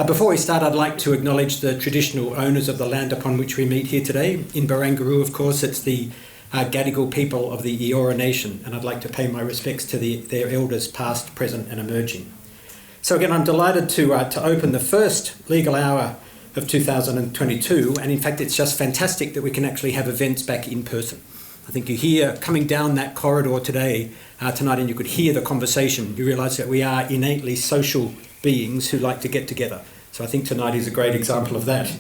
Before we start, I'd like to acknowledge the traditional owners of the land upon which we meet here today. In Barangaroo, of course, it's the Gadigal people of the Eora Nation, and I'd like to pay my respects to their elders past, present and emerging. So again, I'm delighted to open the first legal hour of 2022, and in fact it's just fantastic that we can actually have events back in person. I think you hear coming down that corridor tonight, and you could hear the conversation. You realise that we are innately social beings who like to get together. So I think tonight is a great example of that.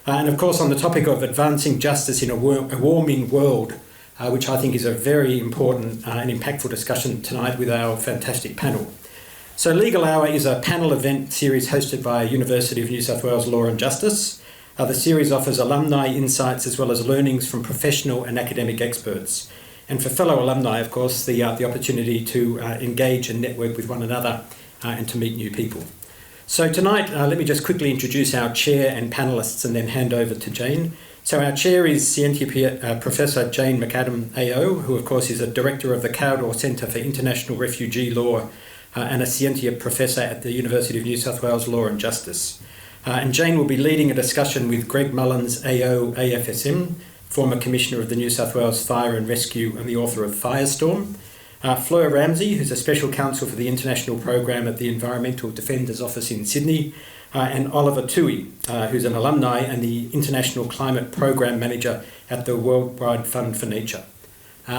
And of course, on the topic of advancing justice in a warming world, which I think is a very important and impactful discussion tonight with our fantastic panel. So Legal Hour is a panel event series hosted by University of New South Wales Law and Justice. The series offers alumni insights as well as learnings from professional and academic experts. And for fellow alumni, of course, the opportunity to engage and network with one another and to meet new people. So tonight, let me just quickly introduce our chair and panellists and then hand over to Jane. So our chair is Scientia Professor Jane McAdam AO, who of course is a director of the Kaldor Centre for International Refugee Law and a Scientia Professor at the University of New South Wales Law and Justice. And Jane will be leading a discussion with Greg Mullins AO AFSM, former Commissioner of the New South Wales Fire and Rescue and the author of Firestorm. Fleur Ramsey, who's a Special Counsel for the International Program at the Environmental Defenders Office in Sydney, and Oliver Toohey, who's an alumni and the International Climate Program Manager at the Worldwide Fund for Nature.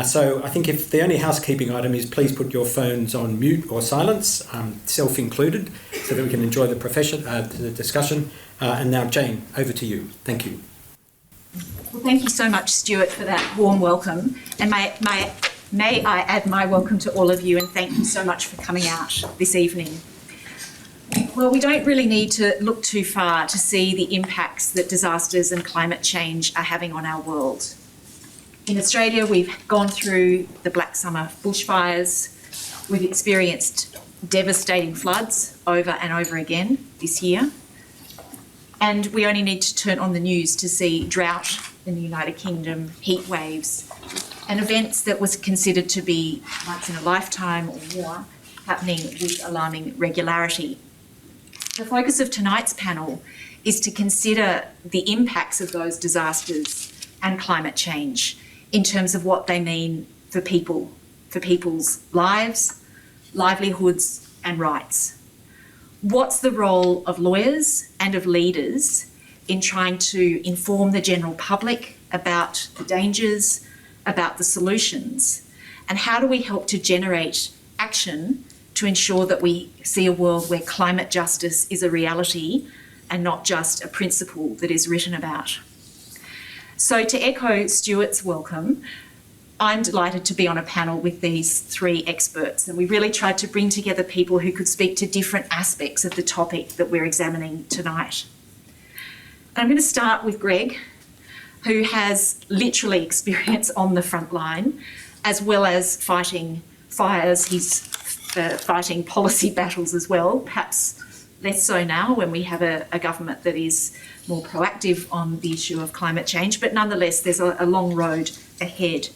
So I think if the only housekeeping item is please put your phones on mute or silence, self-included, so that we can enjoy the discussion. And now, Jane, over to you. Thank you. Well, thank you so much, Stuart, for that warm welcome. And may I add my welcome to all of you and thank you so much for coming out this evening. Well, we don't really need to look too far to see the impacts that disasters and climate change are having on our world. In Australia, we've gone through the Black Summer bushfires. We've experienced devastating floods over and over again this year. And we only need to turn on the news to see drought in the United Kingdom, heat waves, and events that was considered to be once in a lifetime or more happening with alarming regularity. The focus of tonight's panel is to consider the impacts of those disasters and climate change in terms of what they mean for people, for people's lives, livelihoods and rights. What's the role of lawyers and of leaders in trying to inform the general public about the dangers, about the solutions, and how do we help to generate action to ensure that we see a world where climate justice is a reality and not just a principle that is written about? So to echo Stuart's welcome, I'm delighted to be on a panel with these three experts, and we really tried to bring together people who could speak to different aspects of the topic that we're examining tonight. I'm going to start with Greg, who has literally experience on the front line, as well as fighting fires. He's fighting policy battles as well, perhaps less so now when we have a government that is more proactive on the issue of climate change, but nonetheless there's a long road ahead.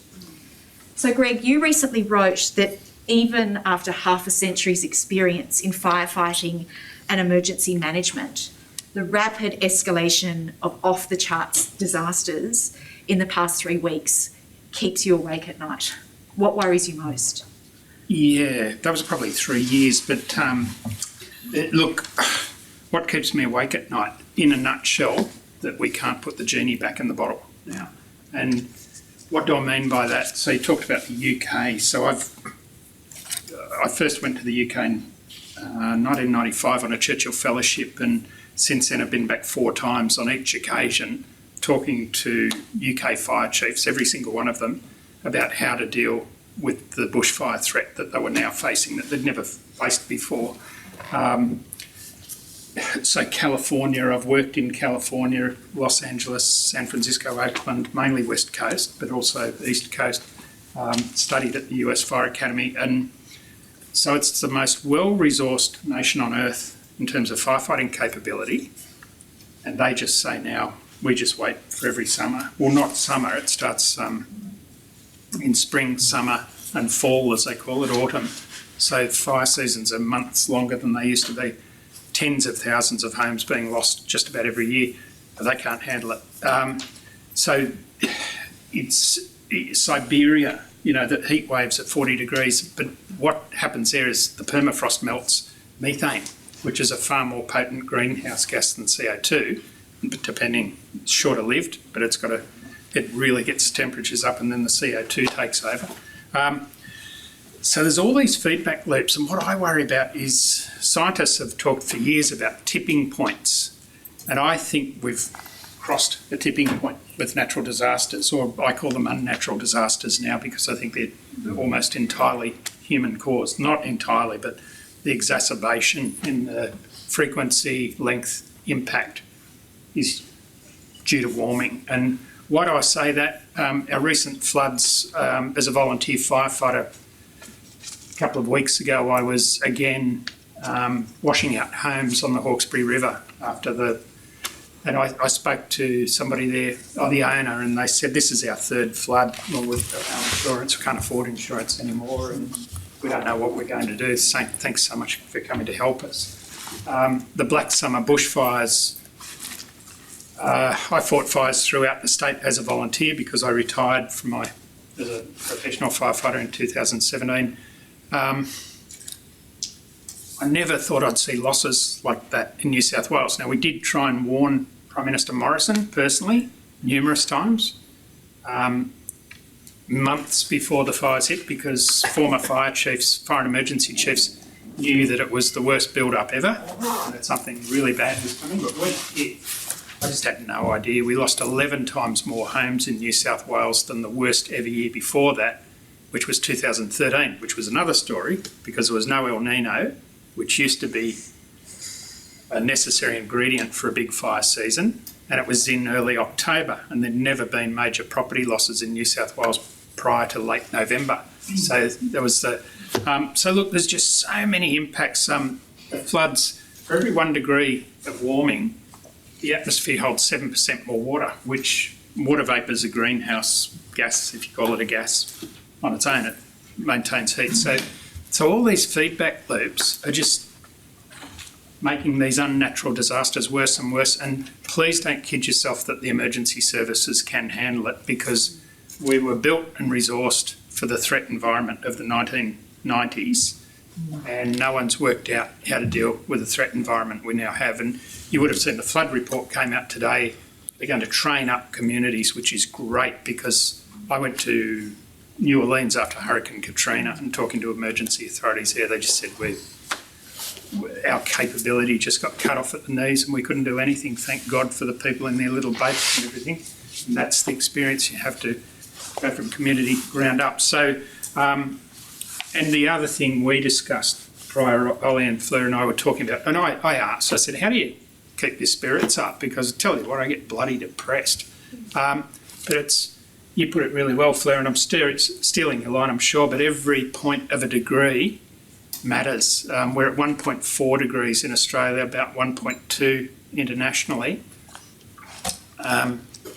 So Greg, you recently wrote that even after half a century's experience in firefighting and emergency management, the rapid escalation of off-the-charts disasters in the past 3 weeks keeps you awake at night. What worries you most? Yeah, that was probably 3 years, but look, what keeps me awake at night, in a nutshell, that we can't put the genie back in the bottle now. And what do I mean by that? So you talked about the UK. So I first went to the UK in 1995 on a Churchill Fellowship, and since then I've been back 4 times on each occasion talking to UK fire chiefs, every single one of them, about how to deal with the bushfire threat that they were now facing, that they'd never faced before. So California, I've worked in California, Los Angeles, San Francisco, Oakland, mainly West Coast, but also East Coast, studied at the US Fire Academy. And so it's the most well-resourced nation on earth in terms of firefighting capability. And they just say now, we just wait for every summer. Well, not summer, it starts in spring, summer and fall, as they call it, autumn. So fire seasons are months longer than they used to be tens of thousands of homes being lost just about every year. But they can't handle it. So it's Siberia, the heat waves at 40 degrees. But what happens there is the permafrost melts methane, which is a far more potent greenhouse gas than CO2, depending, it's shorter lived, but it really gets temperatures up and then the CO2 takes over. So there's all these feedback loops, and what I worry about is scientists have talked for years about tipping points, and I think we've crossed a tipping point with natural disasters, or I call them unnatural disasters now because I think they're almost entirely human caused. Not entirely, but the exacerbation in the frequency, length, impact is due to warming. And why do I say that? Our recent floods, as a volunteer firefighter, a couple of weeks ago, I was again washing out homes on the Hawkesbury River and I spoke to somebody there, the owner, and they said, this is our third flood. Well, with our insurance, we can't afford insurance anymore, and we don't know what we're going to do. So thanks so much for coming to help us. The Black Summer bushfires, I fought fires throughout the state as a volunteer because I retired as a professional firefighter in 2017. I never thought I'd see losses like that in New South Wales. Now, we did try and warn Prime Minister Morrison personally numerous times, months before the fires hit, because former fire and emergency chiefs knew that it was the worst build-up ever and that something really bad was coming. But when it hit, I just had no idea. We lost 11 times more homes in New South Wales than the worst ever year before that, which was 2013, which was another story because there was no El Nino, which used to be a necessary ingredient for a big fire season, and it was in early October, and there'd never been major property losses in New South Wales prior to late November. So there was so look, there's just so many impacts. The floods, for every 1 degree of warming, the atmosphere holds 7% more water, which water vapour is a greenhouse gas, if you call it a gas on its own, it maintains heat. So all these feedback loops are just making these unnatural disasters worse and worse. And please don't kid yourself that the emergency services can handle it, because we were built and resourced for the threat environment of the 1990s, and no one's worked out how to deal with the threat environment we now have. And you would have seen the flood report came out today. They're going to train up communities, which is great, because I went to New Orleans after Hurricane Katrina and talking to emergency authorities there, they just said our capability just got cut off at the knees and we couldn't do anything. Thank God for the people in their little boats and everything. And that's the experience you have to go from community ground up. So, and the other thing we discussed prior, Ollie and Fleur and I were talking about, and I asked, I said, how do you keep your spirits up? Because I tell you what, I get bloody depressed. But you put it really well, Fleur, and I'm stealing your line, I'm sure, but every point of a degree matters. We're at 1.4 degrees in Australia, about 1.2 internationally.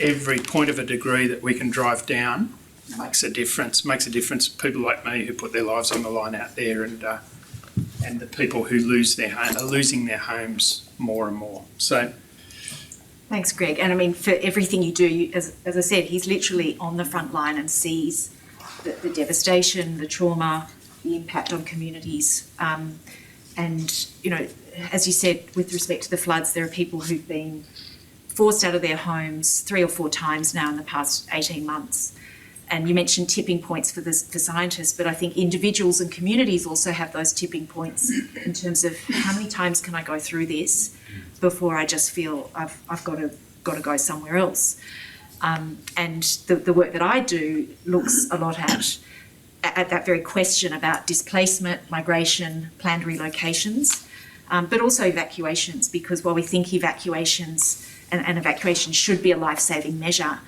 Every point of a degree that we can drive down makes a difference. Makes a difference to people like me who put their lives on the line out there, and the people who are losing their homes more and more. So. Thanks, Greg. And I mean, for everything you do, as I said, he's literally on the front line and sees the devastation, the trauma, the impact on communities. And, as you said, with respect to the floods, there are people who've been forced out of their homes 3 or 4 times now in the past 18 months. And you mentioned tipping points for scientists, but I think individuals and communities also have those tipping points in terms of how many times can I go through this before I just feel I've got to go somewhere else. And the work that I do looks a lot at that very question about displacement, migration, planned relocations, but also evacuations, because while we think evacuations and evacuation should be a life-saving measure,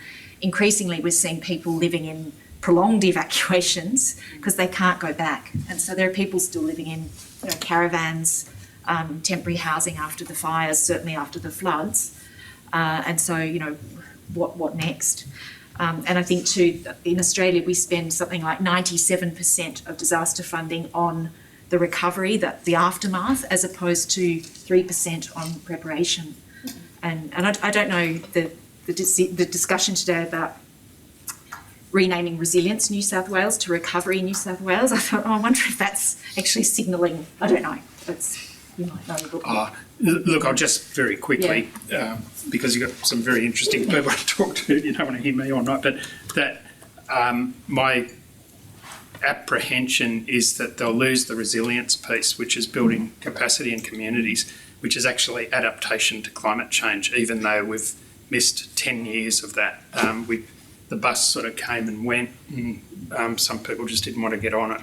increasingly we're seeing people living in prolonged evacuations because they can't go back. And so there are people still living in caravans, temporary housing after the fires, certainly after the floods. And so, what next? And I think too, in Australia, we spend something like 97% of disaster funding on the recovery, the aftermath, as opposed to 3% on preparation. And I don't know the discussion today about renaming Resilience New South Wales to Recovery New South Wales. I thought, I wonder if that's actually signalling. I don't know. You might know a little bit. Look, I'll just very quickly, because you've got some very interesting people to talk to, you don't want to hear me or not, but that my apprehension is that they'll lose the resilience piece, which is building capacity in communities, which is actually adaptation to climate change, even though we've missed 10 years of that. The bus sort of came and went, and some people just didn't want to get on it.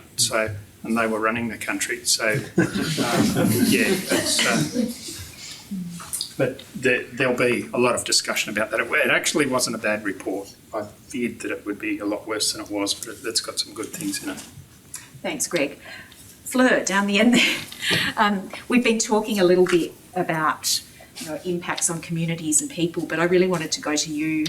And they were running the country. So, but there'll be a lot of discussion about that. It actually wasn't a bad report. I feared that it would be a lot worse than it was, but it's got some good things in it. Thanks, Greg. Fleur, down the end there. We've been talking a little bit about impacts on communities and people, but I really wanted to go to you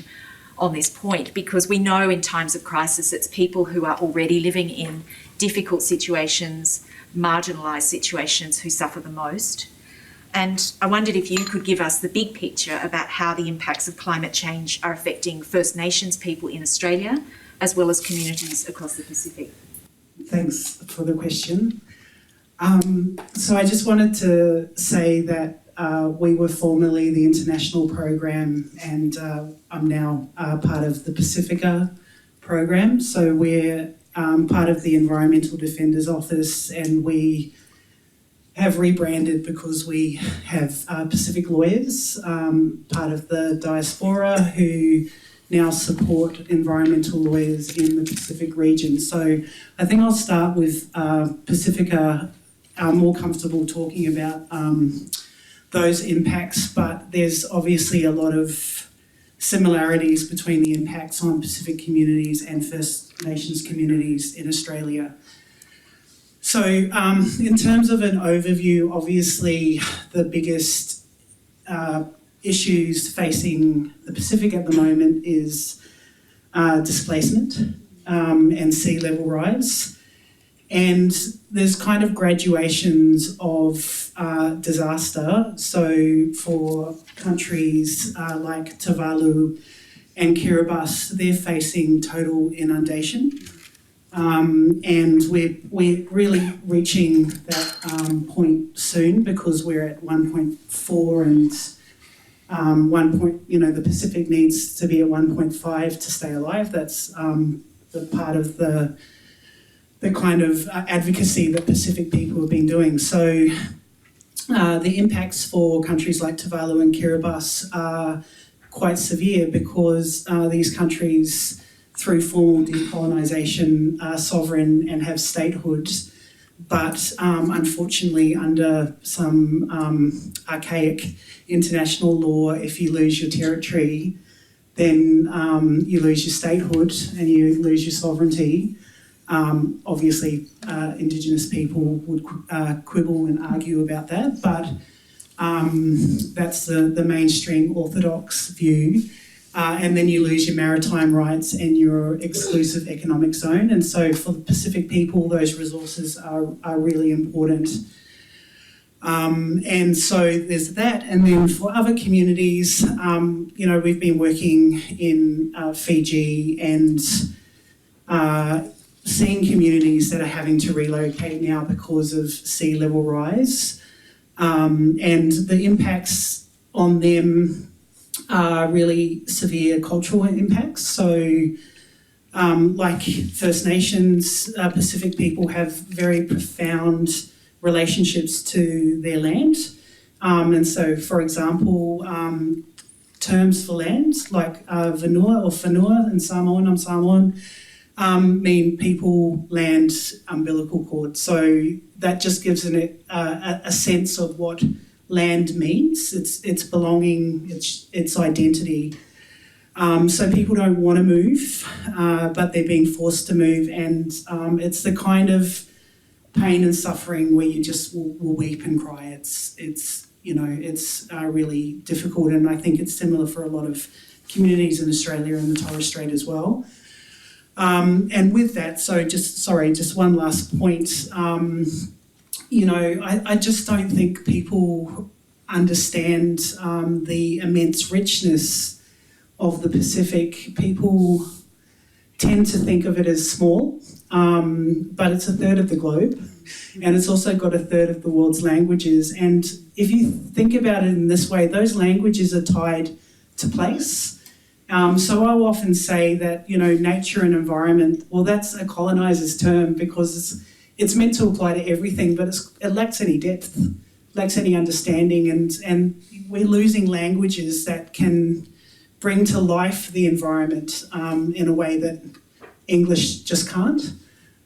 on this point, because we know in times of crisis it's people who are already living in difficult situations, marginalised situations, who suffer the most. And I wondered if you could give us the big picture about how the impacts of climate change are affecting First Nations people in Australia, as well as communities across the Pacific. Thanks for the question. So I just wanted to say that we were formerly the international program, and I'm now part of the Pacifica program. So we're part of the Environmental Defenders Office, and we have rebranded because we have Pacific lawyers, part of the diaspora, who now support environmental lawyers in the Pacific region. So I think I'll start with Pacifica. I'm more comfortable talking about those impacts, but there's obviously a lot of similarities between the impacts on Pacific communities and First Nations communities in Australia. So in terms of an overview, obviously the biggest issues facing the Pacific at the moment is displacement and sea level rise. And there's kind of gradations of disaster. So for countries like Tuvalu and Kiribati, they're facing total inundation. And we're really reaching that point soon, because we're at 1.4 and the Pacific needs to be at 1.5 to stay alive. That's the part of the kind of advocacy that Pacific people have been doing. So the impacts for countries like Tuvalu and Kiribati are quite severe, because these countries, through formal decolonisation, are sovereign and have statehood, but unfortunately under some archaic international law, if you lose your territory, then you lose your statehood and you lose your sovereignty. Obviously, Indigenous people would quibble and argue about that, but that's the mainstream orthodox view. And then you lose your maritime rights and your exclusive economic zone. And so for the Pacific people, those resources are really important. And so there's that. And then for other communities, we've been working in Fiji and seeing communities that are having to relocate now because of sea level rise. And the impacts on them are really severe cultural impacts. So like First Nations, Pacific people have very profound relationships to their land. And so, for example, terms for land like vanua or whanua in Samoan, I'm Samoan, mean people, land, umbilical cord. So that just gives a sense of what land means, its belonging, its identity. So people don't want to move, but they're being forced to move, and it's the kind of pain and suffering where you just will weep and cry. It's really difficult, and I think it's similar for a lot of communities in Australia and the Torres Strait as well. And with that, just one last point. I just don't think people understand the immense richness of the Pacific. People tend to think of it as small, but it's a third of the globe, and it's also got a third of the world's languages. And if you think about it in this way, those languages are tied to place. So I'll often say that, nature and environment, well, that's a coloniser's term because it's meant to apply to everything, but it lacks any depth, lacks any understanding, and we're losing languages that can bring to life the environment in a way that English just can't.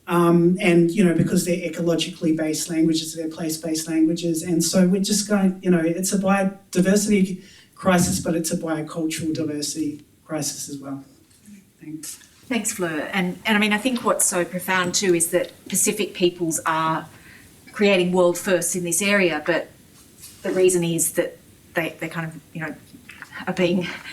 Because they're ecologically based languages, they're place-based languages, and so we're just going, it's a biodiversity crisis, but it's a biocultural diversity crisis as well. Thanks. Thanks, Fleur. And I mean, I think what's so profound too is that Pacific peoples are creating world firsts in this area, but the reason is that they kind of, are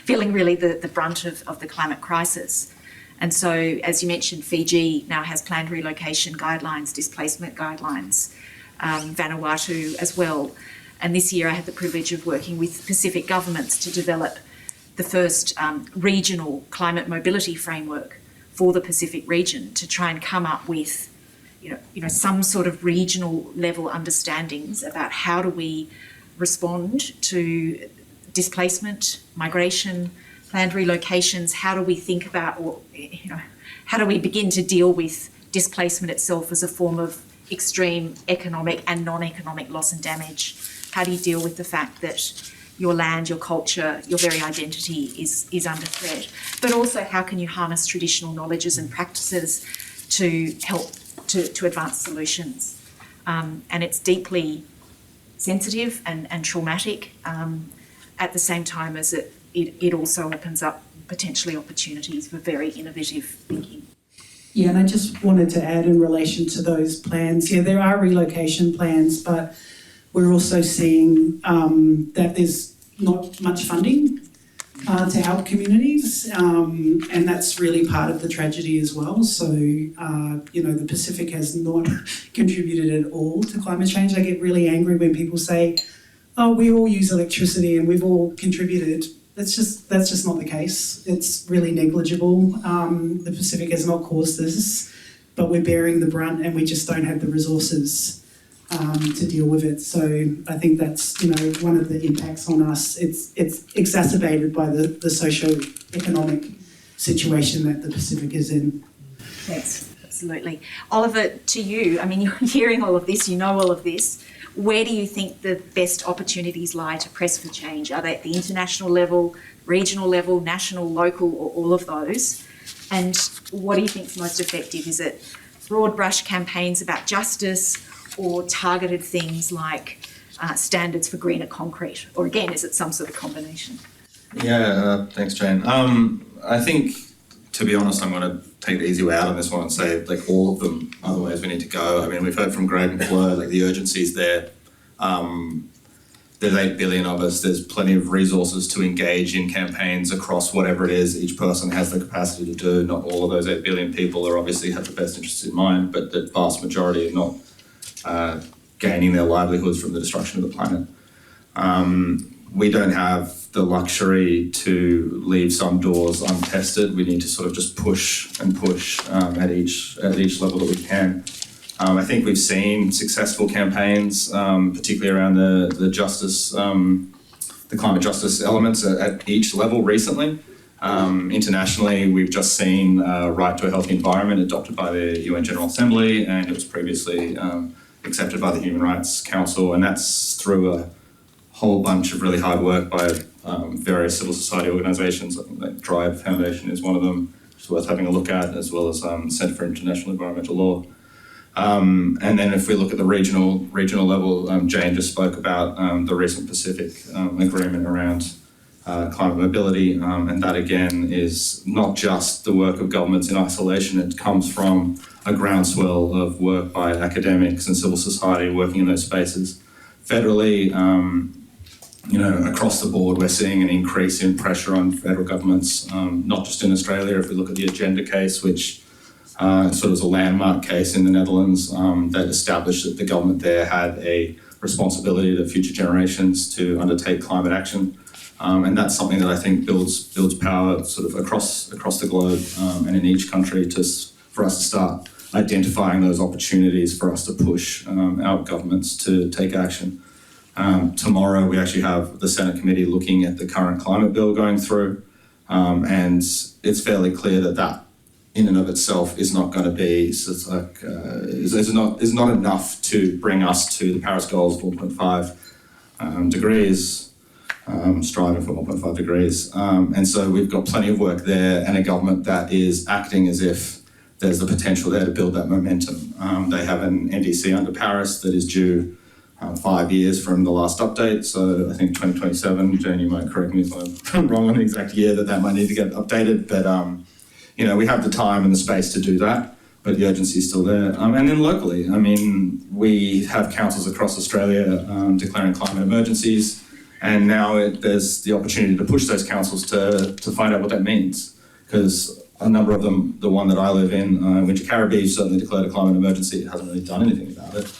feeling really the brunt of the climate crisis. And so, as you mentioned, Fiji now has planned relocation guidelines, displacement guidelines, Vanuatu as well. And this year I had the privilege of working with Pacific governments to develop the first regional climate mobility framework for the Pacific region to try and come up with, some sort of regional level understandings about how do we respond to displacement, migration, planned relocations. How do we think about, how do we begin to deal with displacement itself as a form of extreme economic and non-economic loss and damage? How do you deal with the fact that your land, your culture, your very identity is under threat? But also, how can you harness traditional knowledges and practices to help to advance solutions? And it's deeply sensitive and traumatic at the same time as it also opens up potentially opportunities for very innovative thinking. Yeah, and I just wanted to add in relation to those plans, there are relocation plans, but we're also seeing that there's not much funding to help communities, and that's really part of the tragedy as well. So, the Pacific has not contributed at all to climate change. I get really angry when people say, oh, we all use electricity and we've all contributed. That's just not the case. It's really negligible. The Pacific has not caused this, but we're bearing the brunt and we just don't have the resources to deal with it. So I think that's, one of the impacts on us. It's exacerbated by the socio-economic situation that the Pacific is in. Yes, absolutely. Oliver, to you, I mean, you're hearing all of this, you know all of this. Where do you think the best opportunities lie to press for change? Are they at the international level, regional level, national, local, or all of those? And what do you think is most effective? Is it broad brush campaigns about justice or targeted things like standards for greener concrete? Or again, is it some sort of combination? Yeah, thanks, Jane. I think, to be honest, I'm going to take the easy way out on this one and say, all of them are the ways we need to go. I mean, we've heard from Greg and Fleur, the urgency's there. There's 8 billion of us. There's plenty of resources to engage in campaigns across whatever it is each person has the capacity to do. Not all of those 8 billion people are obviously have the best interests in mind, but the vast majority are not gaining their livelihoods from the destruction of the planet. We don't have the luxury to leave some doors untested. We need to sort of just push and push at each level that we can. I think we've seen successful campaigns, particularly around the justice, the climate justice elements at each level recently. Internationally, we've just seen Right to a Healthy Environment adopted by the UN General Assembly, and it was previously accepted by the Human Rights Council, and that's through a whole bunch of really hard work by various civil society organisations. I think the Drive Foundation is one of them, which is worth having a look at, as well as Centre for International Environmental Law. And then if we look at the regional level, Jane just spoke about the recent Pacific agreement around climate mobility, and that again is not just the work of governments in isolation. It comes from a groundswell of work by academics and civil society working in those spaces. Federally, across the board, we're seeing an increase in pressure on federal governments, not just in Australia. If we look at the Agenda case, which Sort of was a landmark case in the Netherlands that established that the government there had a responsibility to future generations to undertake climate action. And that's something that I think builds power sort of across the globe and in each country for us to start identifying those opportunities for us to push our governments to take action. Tomorrow we actually have the Senate committee looking at the current climate bill going through, and it's fairly clear that in and of itself is not going to be is not enough to bring us to the Paris goals of 1.5 degrees, striving for 1.5 degrees, and so we've got plenty of work there, and a government that is acting as if there's the potential there to build that momentum. They have an NDC under Paris that is due 5 years from the last update, so I think 2027. Jen, you might correct me if I'm wrong on the exact year that might need to get updated, but we have the time and the space to do that, but the urgency is still there. And then locally, I mean, we have councils across Australia declaring climate emergencies, and now there's the opportunity to push those councils to find out what that means, because a number of them, the one that I live in, Winter Caribbean, certainly declared a climate emergency. It hasn't really done anything about it.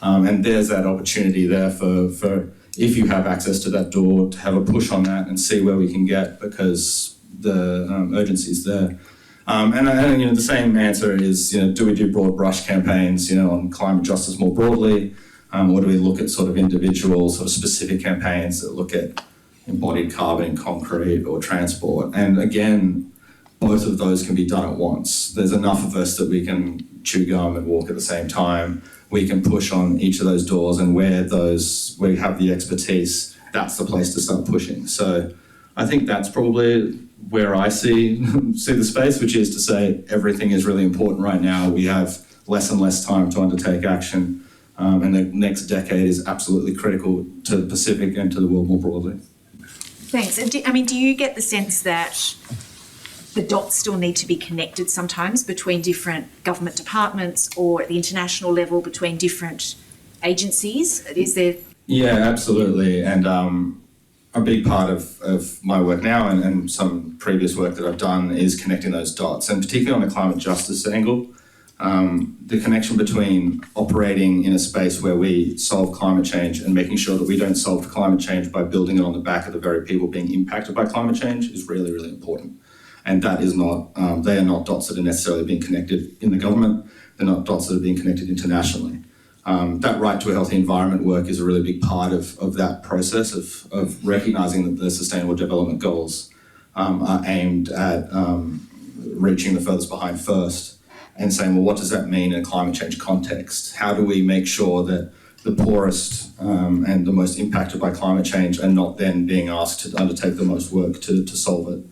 And there's that opportunity there for if you have access to that door, to have a push on that and see where we can get, because the urgency is there. And the same answer is, do we do broad brush campaigns, on climate justice more broadly, or do we look at sort of individual, sort of specific campaigns that look at embodied carbon in concrete or transport? And again, both of those can be done at once. There's enough of us that we can chew gum and walk at the same time. We can push on each of those doors, and where we have the expertise, that's the place to start pushing. So I think that's probably where I see the space, which is to say everything is really important right now. We have less and less time to undertake action, and the next decade is absolutely critical to the Pacific and to the world more broadly. Thanks. And do you get the sense that the dots still need to be connected sometimes between different government departments, or at the international level between different agencies? Is there? Yeah, absolutely. And a big part of my work now and some previous work that I've done is connecting those dots, and particularly on the climate justice angle, the connection between operating in a space where we solve climate change and making sure that we don't solve climate change by building it on the back of the very people being impacted by climate change is really, really important. And that is not, they are not dots that are necessarily being connected in the government. They're not dots that are being connected internationally. That right to a healthy environment work is a really big part of that process of recognising that the Sustainable Development Goals are aimed at reaching the furthest behind first, and saying, well, what does that mean in a climate change context? How do we make sure that the poorest and the most impacted by climate change are not then being asked to undertake the most work to solve it?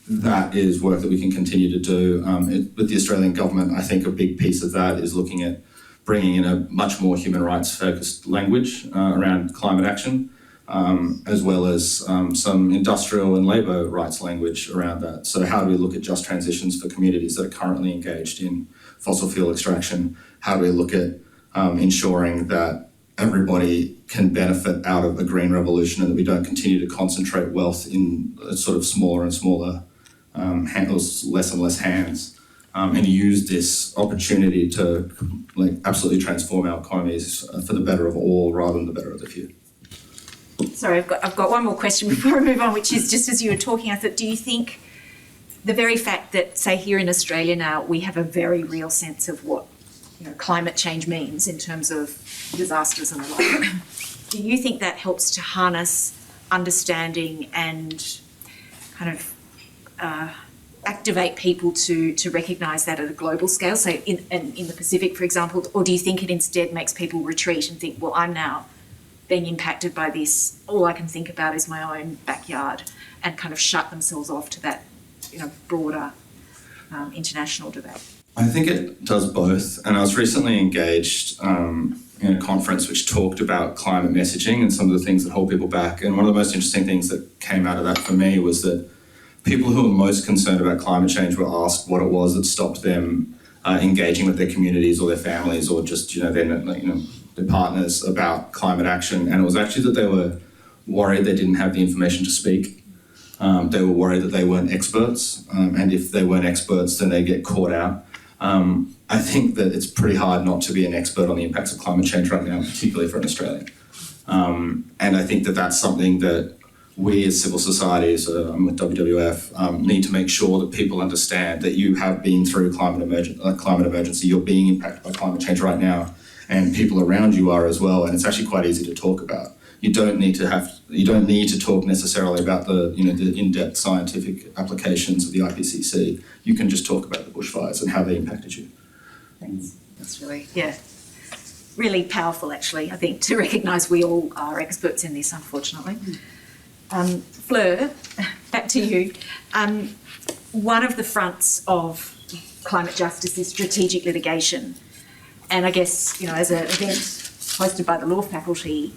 That is work that we can continue to do. With the Australian government, I think a big piece of that is looking at bringing in a much more human rights focused language around climate action, as well as some industrial and labour rights language around that. So how do we look at just transitions for communities that are currently engaged in fossil fuel extraction? How do we look at ensuring that everybody can benefit out of a green revolution, and that we don't continue to concentrate wealth in sort of smaller and smaller handles, less and less hands, and use this opportunity to absolutely transform our economies for the better of all rather than the better of the few. Sorry, I've got one more question before I move on, which is just as you were talking, I thought, do you think the very fact that, say, here in Australia now, we have a very real sense of what climate change means in terms of disasters and the like, do you think that helps to harness understanding and kind of activate people to recognise that at a global scale, so in the Pacific, for example, or do you think it instead makes people retreat and think, well, I'm now being impacted by this, all I can think about is my own backyard, and kind of shut themselves off to that broader international debate? I think it does both, and I was recently engaged in a conference which talked about climate messaging and some of the things that hold people back, and one of the most interesting things that came out of that for me was that people who were most concerned about climate change were asked what it was that stopped them engaging with their communities or their families or just their partners about climate action, and it was actually that they were worried they didn't have the information to speak. They were worried that they weren't experts, and if they weren't experts, then they get caught out. I think that it's pretty hard not to be an expert on the impacts of climate change right now, particularly for an Australian. And I think that that's something that we as civil societies, I'm with WWF, need to make sure that people understand that you have been through climate emergency, you're being impacted by climate change right now, and people around you are as well, and it's actually quite easy to talk about. You don't need to talk necessarily about the in-depth scientific applications of the IPCC. You can just talk about the bushfires and how they impacted you. Thanks. That's really powerful, actually, I think, to recognise we all are experts in this, unfortunately. Fleur, back to you. One of the fronts of climate justice is strategic litigation. And I guess, as an event hosted by the law faculty,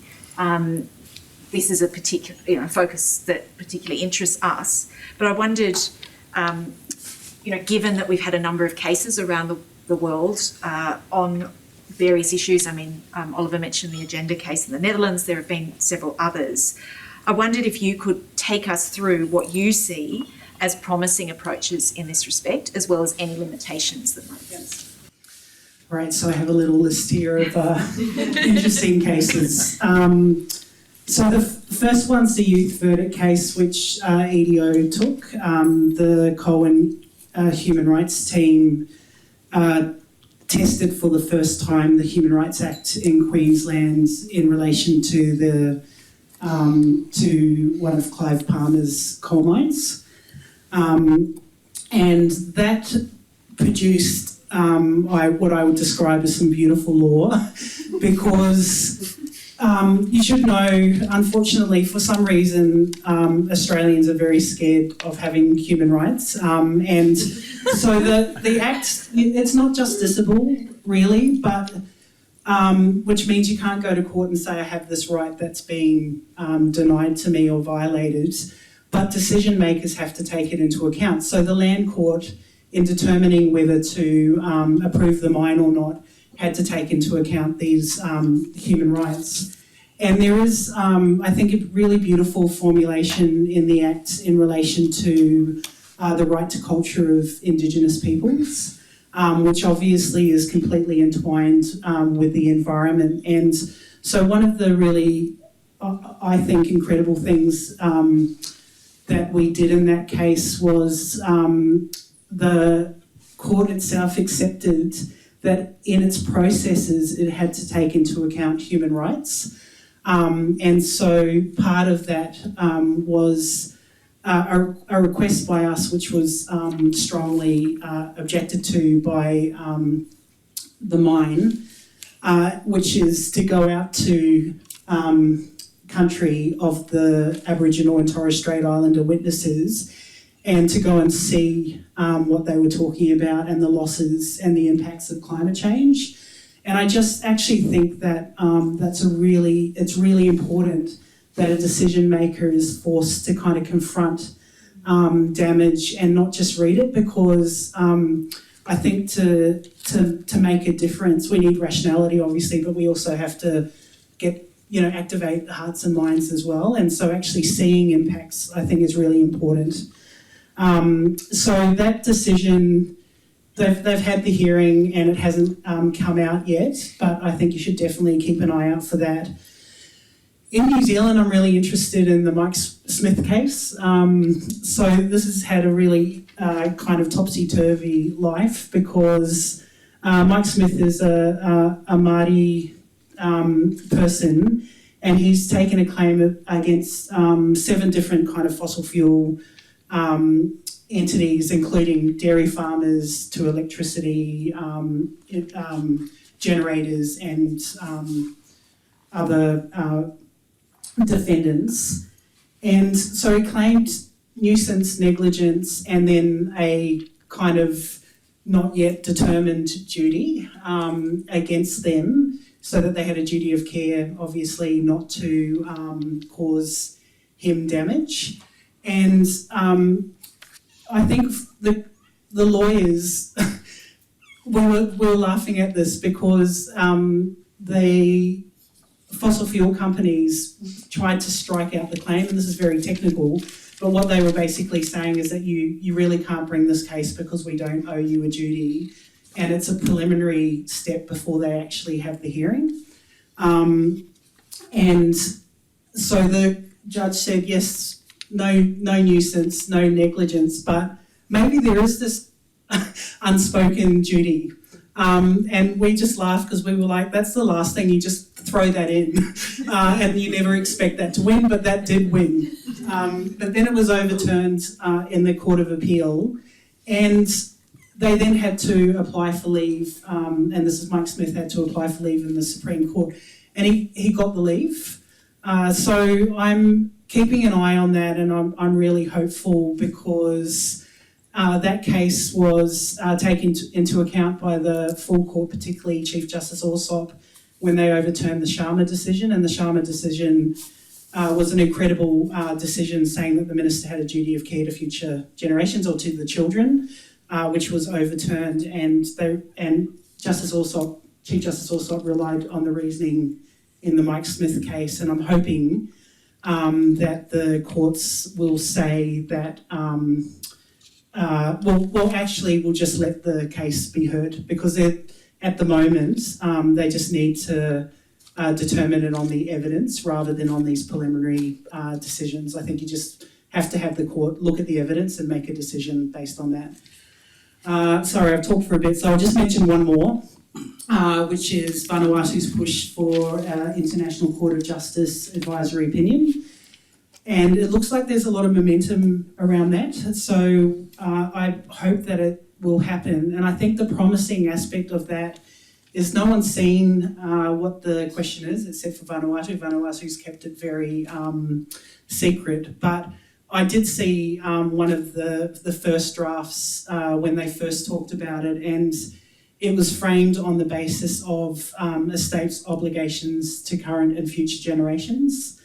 this is a particular focus that particularly interests us. But I wondered, given that we've had a number of cases around the world on various issues, Oliver mentioned the agenda case in the Netherlands, there have been several others. I wondered if you could take us through what you see as promising approaches in this respect, as well as any limitations that might exist. Right, so I have a little list here of interesting cases. So the first one's the youth verdict case, which EDO took. The Cohen Human Rights team tested for the first time the Human Rights Act in Queensland in relation to one of Clive Palmer's coal mines. And that produced what I would describe as some beautiful law, because you should know, unfortunately, for some reason, Australians are very scared of having human rights. And so the Act, it's not justiciable, really, but which means you can't go to court and say, I have this right that's being denied to me or violated, but decision makers have to take it into account. So the Land Court, in determining whether to approve the mine or not, had to take into account these human rights. And there is, I think, a really beautiful formulation in the Act in relation to the right to culture of Indigenous peoples, which obviously is completely entwined with the environment. And so one of the really, I think, incredible things that we did in that case was the court itself accepted that in its processes it had to take into account human rights. And so part of that was a request by us, which was strongly objected to by the mine, which is to go out to country of the Aboriginal and Torres Strait Islander witnesses and to go and see what they were talking about and the losses and the impacts of climate change. And I just actually think that it's really important that a decision maker is forced to kind of confront damage and not just read it, because I think to make a difference, we need rationality, obviously, but we also have to activate the hearts and minds as well. And so actually seeing impacts, I think, is really important. So that decision, they've had the hearing and it hasn't come out yet, but I think you should definitely keep an eye out for that. In New Zealand, I'm really interested in the Mike Smith case. So this has had a really kind of topsy-turvy life, because Mike Smith is a Māori person, and he's taken a claim against 7 different kind of fossil fuel entities, including dairy farmers to electricity generators and other defendants. And so he claimed nuisance, negligence, and then a kind of not yet determined duty against them, so that they had a duty of care, obviously, not to cause him damage. And I think the lawyers, we were laughing at this, because the fossil fuel companies tried to strike out the claim, and this is very technical, But what they were basically saying is that you really can't bring this case because we don't owe you a duty, and it's a preliminary step before they actually have the hearing. And so the judge said, yes, no nuisance, no negligence, but maybe there is this unspoken duty. And we just laughed because we were like, that's the last thing, you just throw that in and you never expect that to win, but that did win. But then it was overturned in the Court of Appeal, and they then had to apply for leave, and this is Mike Smith had to apply for leave in the Supreme Court, and he got the leave. So I'm keeping an eye on that, and I'm really hopeful because that case was taken into account by the full court, particularly Chief Justice Alsop, when they overturned the Sharma decision. And the Sharma decision was an incredible decision, saying that the minister had a duty of care to future generations or to the children, which was overturned. And Justice Alsop, Chief Justice Alsop, relied on the reasoning in the Mike Smith case. And I'm hoping that the courts will say that. We'll just let the case be heard, because at the moment they just need to determine it on the evidence rather than on these preliminary decisions. I think you just have to have the court look at the evidence and make a decision based on that. Sorry, I've talked for a bit, so I'll just mention one more, which is Vanuatu's push for International Court of Justice advisory opinion. And it looks like there's a lot of momentum around that. So I hope that it will happen. And I think the promising aspect of that is no one's seen what the question is, except for Vanuatu. Vanuatu's kept it very secret. But I did see one of the first drafts when they first talked about it, and it was framed on the basis of a state's obligations to current and future generations.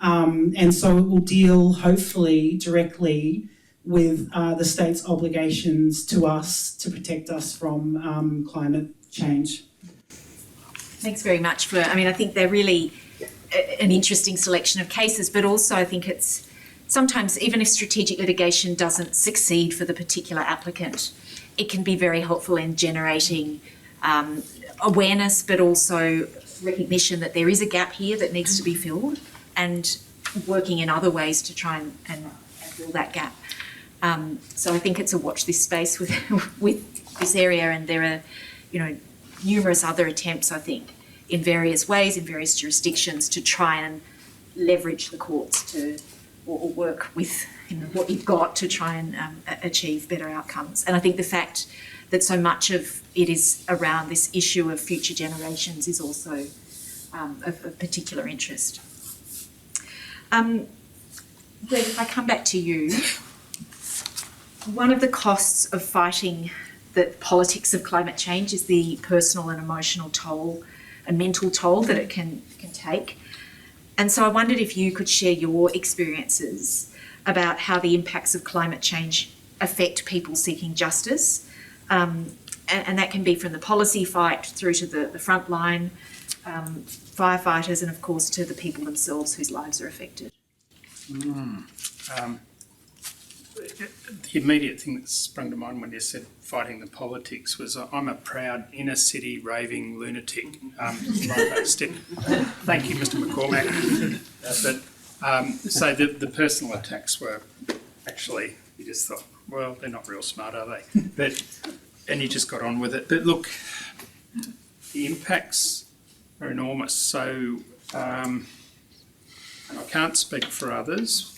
And so it will deal, hopefully, directly with the state's obligations to us to protect us from climate change. Thanks very much I think they're really an interesting selection of cases, but also I think it's sometimes, even if strategic litigation doesn't succeed for the particular applicant, it can be very helpful in generating awareness, but also recognition that there is a gap here that needs to be filled, and working in other ways to try and fill that gap. So I think it's a watch this space with this area, and there are, numerous other attempts, I think, in various ways, in various jurisdictions, to try and leverage the courts or work with what you've got to try and achieve better outcomes. And I think the fact that so much of it is around this issue of future generations is also of particular interest. Greg, if I come back to you, one of the costs of fighting the politics of climate change is the personal and emotional toll and mental toll that it can take. And so I wondered if you could share your experiences about how the impacts of climate change affect people seeking justice. And that can be from the policy fight through to the frontline, firefighters, and of course to the people themselves whose lives are affected. The immediate thing that sprung to mind when you said fighting the politics was I'm a proud inner city raving lunatic. Thank you, Mr. McCormack. So the personal attacks were actually, you just thought, well, they're not real smart, are they? And you just got on with it. But look, the impacts are enormous. So I can't speak for others.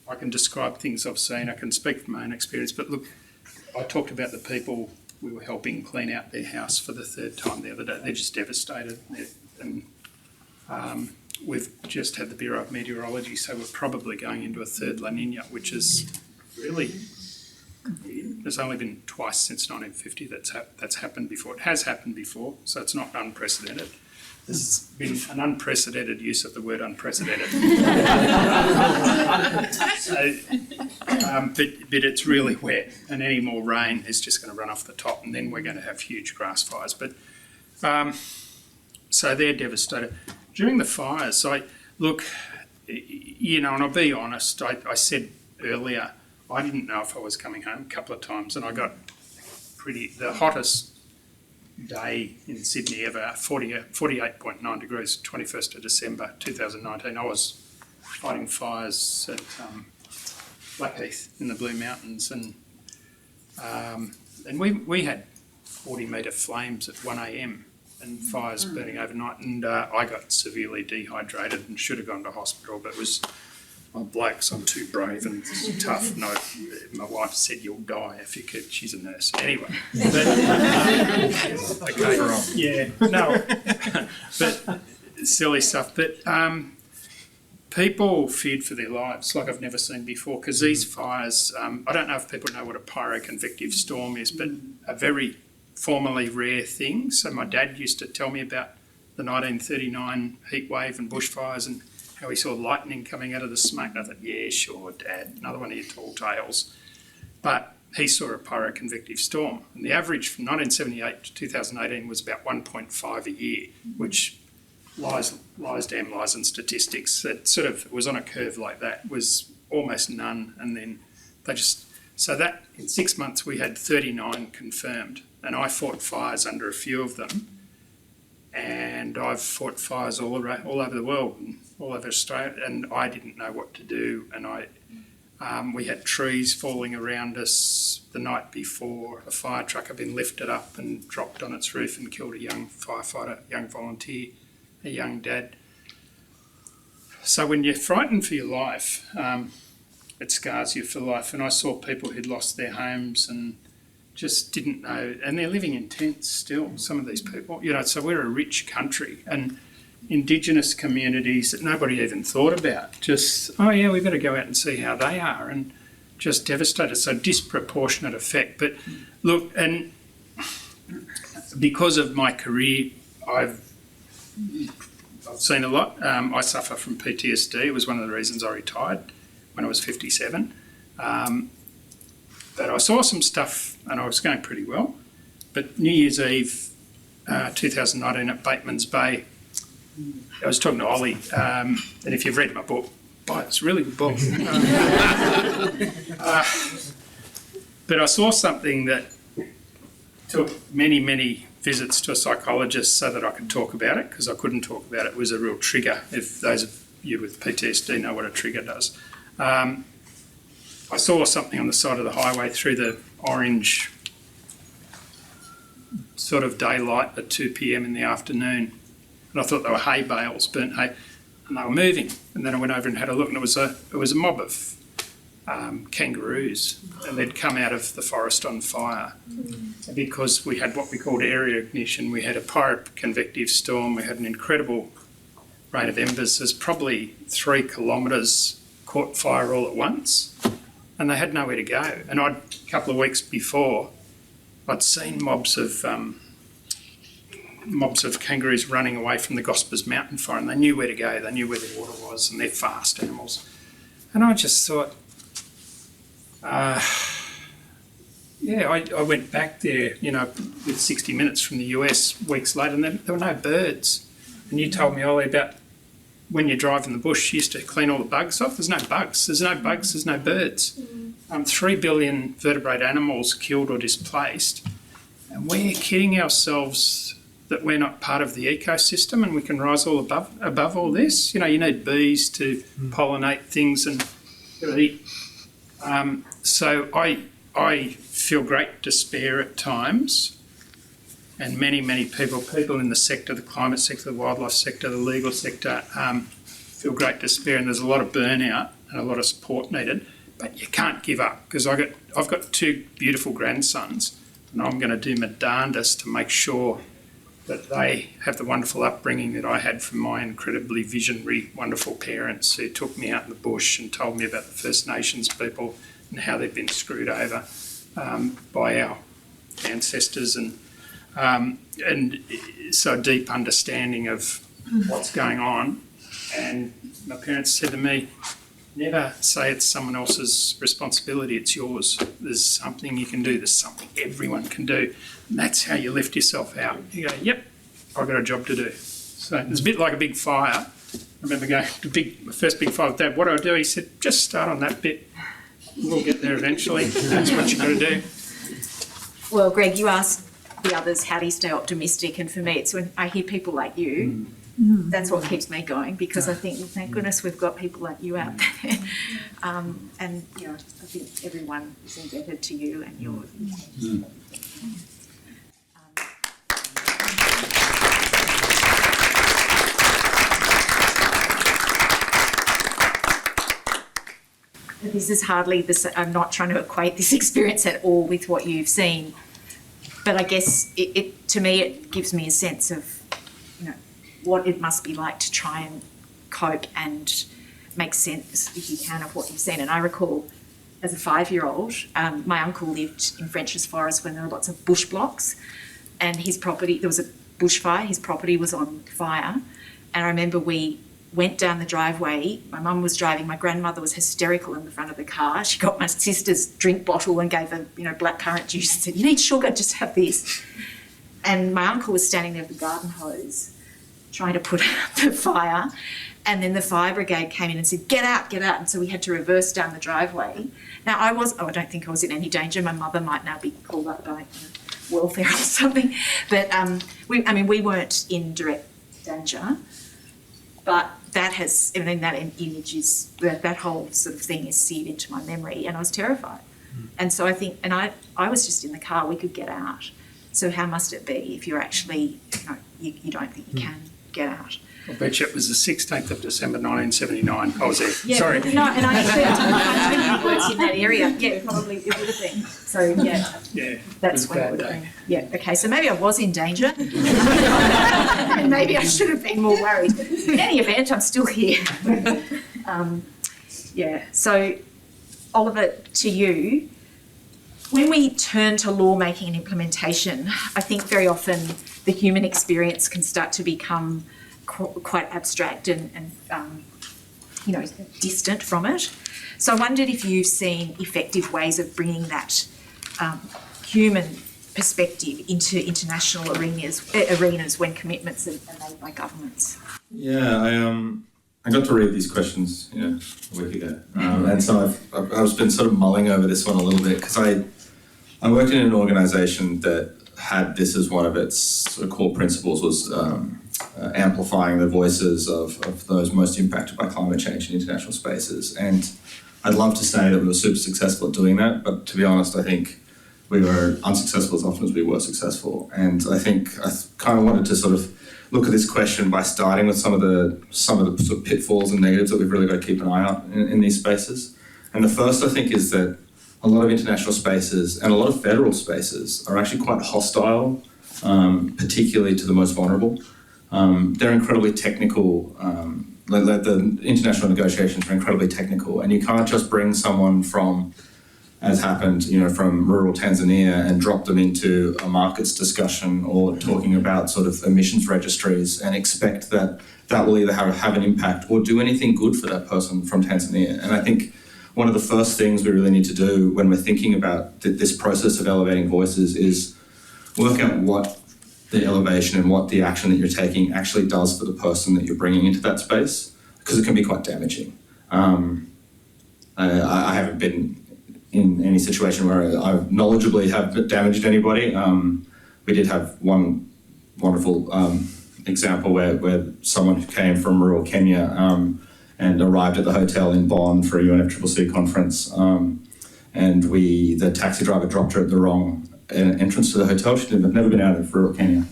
I can describe things I've seen. I can speak from my own experience. But look, I talked about the people we were helping clean out their house for the third time the other day. They're just devastated. And we've just had the Bureau of Meteorology, so we're probably going into a third La Nina, which is really, there's only been twice since 1950 that's happened before. It has happened before, so it's not unprecedented. There's been an unprecedented use of the word unprecedented. But it's really wet, and any more rain is just going to run off the top, and then we're going to have huge grass fires. But so they're devastated. During the fires, you know, and I'll be honest, I said earlier, I didn't know if I was coming home a couple of times, and I got the hottest day in Sydney ever, 48.9 degrees, 21st of December 2019. I was fighting fires at Blackheath in the Blue Mountains, and we had 40-metre flames at 1 a.m. and fires burning overnight, and I got severely dehydrated and should have gone to hospital, but I'm blokes, I'm too brave and tough. No, my wife said you'll die if you keep. She's a nurse. Anyway. But, okay. Yeah, no. But silly stuff. But people feared for their lives like I've never seen before, because these fires, I don't know if people know what a pyroconvective storm is, but a very formerly rare thing. So my dad used to tell me about the 1939 heat wave and bushfires and how he saw lightning coming out of the smoke. And I thought, yeah, sure, Dad, another one of your tall tales. But he saw a pyroconvective storm, and the average from 1978 to 2018 was about 1.5 a year, which lies in statistics. It sort of was on a curve like that, was almost none, and then so that in 6 months we had 39 confirmed, and I fought fires under a few of them, and I've fought fires all over the world, all over Australia, and I didn't know what to do, and we had trees falling around us the night before. A fire truck had been lifted up and dropped on its roof and killed a young firefighter, a young volunteer, a young dad. So when you're frightened for your life, it scars you for life. And I saw people who'd lost their homes and just didn't know, and they're living in tents still, some of these people. You know, so we're a rich country, and Indigenous communities that nobody even thought about, just, oh yeah, we better go out and see how they are, and just devastated. So disproportionate effect. But look, and because of my career, I've seen a lot. I suffer from PTSD. It was one of the reasons I retired when I was 57. But I saw some stuff and I was going pretty well. But New Year's Eve 2019 at Bateman's Bay, I was talking to Ollie, and if you've read my book, buy it, it's a really good book. But I saw something that took many, many visits to a psychologist so that I could talk about it, because I couldn't talk about it. It was a real trigger, if those of you with PTSD know what a trigger does. I saw something on the side of the highway through the orange sort of daylight at 2 p.m. in the afternoon, and I thought they were hay bales, burnt hay, and they were moving. And then I went over and had a look, and it was a mob of kangaroos, and they'd come out of the forest on fire because we had what we called area ignition. We had a pyroconvective storm. We had an incredible rate of embers. There's probably 3 kilometres caught fire all at once, and they had nowhere to go. And a couple of weeks before, I'd seen mobs of kangaroos running away from the Gospers Mountain fire, and they knew where to go. They knew where the water was, and they're fast animals. And I just thought, I went back there, you know, with 60 Minutes from the US weeks later, and there were no birds. And you told me, Ollie, about when you drive in the bush, you used to clean all the bugs off. There's no bugs. There's no bugs. There's no birds. 3 billion vertebrate animals killed or displaced. And we're kidding ourselves that we're not part of the ecosystem and we can rise all above all this. You know, you need bees to pollinate things and eat. So I feel great despair at times, and many, many people in the sector, the climate sector, the wildlife sector, the legal sector, feel great despair, and there's a lot of burnout and a lot of support needed. But you can't give up, because I've got 2 beautiful grandsons, and I'm going to do my darndest to make sure that they have the wonderful upbringing that I had from my incredibly visionary, wonderful parents who took me out in the bush and told me about the First Nations people and how they've been screwed over by our ancestors, and so a deep understanding of what's going on. And my parents said to me, never say it's someone else's responsibility, it's yours. There's something you can do, there's something everyone can do. And that's how you lift yourself out. You go, yep, I've got a job to do. So it's a bit like a big fire. remember going to first big fire with Dad. What do I do? He said, just start on that bit. We'll get there eventually. That's what you've got to do. Well, Greg, you asked the others, how do you stay optimistic? And for me, it's when I hear people like you, that's what keeps me going, because I think, well, thank goodness we've got people like you out there. And, you know, I think everyone is indebted to you and your This is hardly this. I'm not trying to equate this experience at all with what you've seen, but I guess it to me it gives me a sense of, you know, what it must be like to try and cope and make sense, if you can, of what you've seen. And I recall, as a 5-year-old, my uncle lived in French's Forest when there were lots of bush blocks, and his property, there was a bushfire. His property was on fire, and I remember we went down the driveway. My mum was driving. My grandmother was hysterical in the front of the car. She got my sister's drink bottle and gave her, you know, blackcurrant juice and said, "You need sugar, just have this." And my uncle was standing there with the garden hose trying to put out the fire. And then the fire brigade came in and said, get out, get out. And so we had to reverse down the driveway. Now I don't think I was in any danger. My mother might now be called up by welfare or something. But we weren't in direct danger. But that has, I mean, that image is, that whole sort of thing is seared into my memory, and I was terrified. And so I think, and I was just in the car, we could get out. So how must it be if you're actually, you know, you don't think you can get out? I bet you it was the 16th of December 1979. I was there. Yeah, Sorry. No, and I expect it was in that area. Yeah, probably it would have been. So yeah, that's when it would have been. Yeah, okay, so maybe I was in danger. And maybe I should have been more worried. In any event, I'm still here. So Oliver, to you, when we turn to lawmaking and implementation, I think very often the human experience can start to become quite abstract and distant from it. So I wondered if you've seen effective ways of bringing that human perspective into international arenas when commitments are made by governments. Yeah, I got to read these questions a week ago, and so I've been sort of mulling over this one a little bit, because I worked in an organisation that had this as one of its sort of core principles, was amplifying the voices of those most impacted by climate change in international spaces. And I'd love to say that we were super successful at doing that, but to be honest, I think we were unsuccessful as often as we were successful. And I think I kind of wanted to sort of look at this question by starting with some of the sort of pitfalls and negatives that we've really got to keep an eye out in these spaces. And the first, I think, is that a lot of international spaces and a lot of federal spaces are actually quite hostile, particularly to the most vulnerable. They're incredibly technical. The international negotiations are incredibly technical, and you can't just bring someone from, as happened, from rural Tanzania and drop them into a markets discussion or talking about sort of emissions registries and expect that will either have an impact or do anything good for that person from Tanzania. And I think one of the first things we really need to do when we're thinking about this process of elevating voices is work out what the elevation and what the action that you're taking actually does for the person that you're bringing into that space, because it can be quite damaging. I haven't been in any situation where I knowledgeably have damaged anybody. We did have one wonderful example where someone who came from rural Kenya and arrived at the hotel in Bonn for a UNFCCC conference, and the taxi driver dropped her at the wrong entrance to the hotel. She'd never been out of rural Kenya.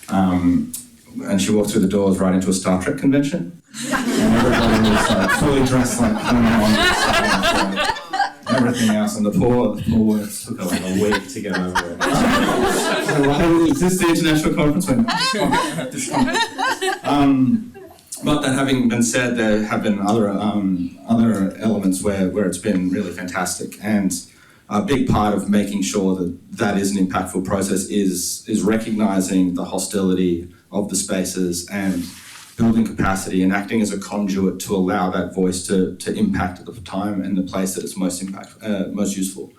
And she walked through the doors right into a Star Trek convention. And everybody was fully dressed like everything else, and the poor words took like a week to get over it. Is this the international conference? But that having been said, there have been other elements where it's been really fantastic, and a big part of making sure that is an impactful process is recognising the hostility of the spaces and building capacity and acting as a conduit to allow that voice to impact at the time and the place that it's most useful.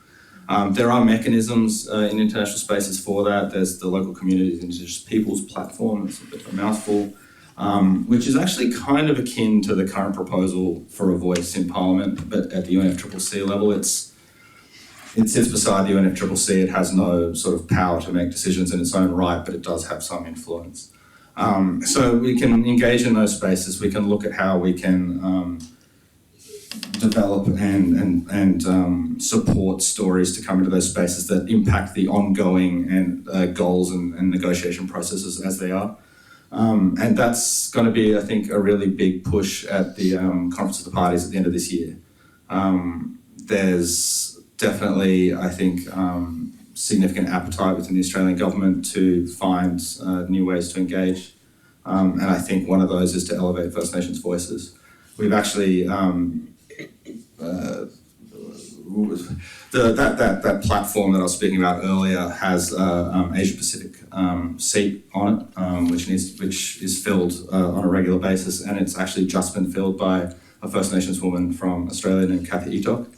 There are mechanisms in international spaces for that. There's the local communities and indigenous peoples platform. It's a bit of a mouthful. which is actually kind of akin to the current proposal for a voice in Parliament, but at the UNFCCC level. It sits beside the UNFCCC. It has no sort of power to make decisions in its own right, but it does have some influence. So we can engage in those spaces. We can look at how we can develop and support stories to come into those spaces that impact the ongoing and goals and negotiation processes as they are. And that's going to be, I think, a really big push at the Conference of the Parties at the end of this year. There's definitely, I think, significant appetite within the Australian government to find new ways to engage. And I think one of those is to elevate First Nations voices. We've actually, that platform that I was speaking about earlier has Asia Pacific seat on it, which is filled on a regular basis, and it's actually just been filled by a First Nations woman from Australia named Kathy Etok.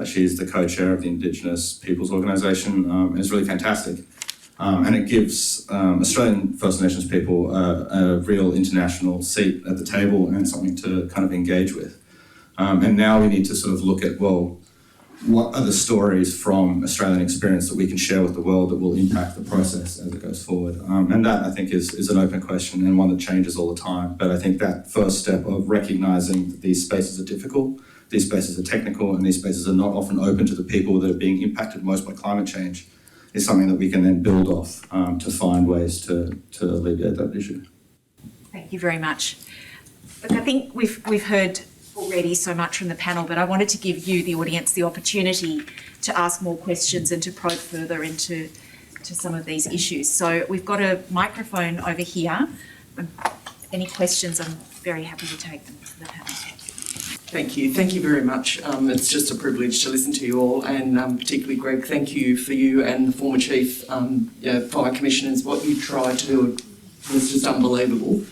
She's the co-chair of the Indigenous Peoples Organisation, and it's really fantastic. And it gives Australian First Nations people a real international seat at the table and something to kind of engage with. And now we need to sort of look at, well, what are the stories from Australian experience that we can share with the world that will impact the process as it goes forward? And that, I think, is an open question and one that changes all the time. But I think that first step of recognising that these spaces are difficult, these spaces are technical, and these spaces are not often open to the people that are being impacted most by climate change is something that we can then build off to find ways to alleviate that issue. Thank you very much. Look, I think we've heard already so much from the panel, but I wanted to give you, the audience, the opportunity to ask more questions and to probe further into some of these issues. So we've got a microphone over here. Any questions, I'm very happy to take them to the panel. Thank you very much. It's just a privilege to listen to you all, and particularly Greg, thank you for you and the former chief fire commissioners. What you tried to do was just unbelievable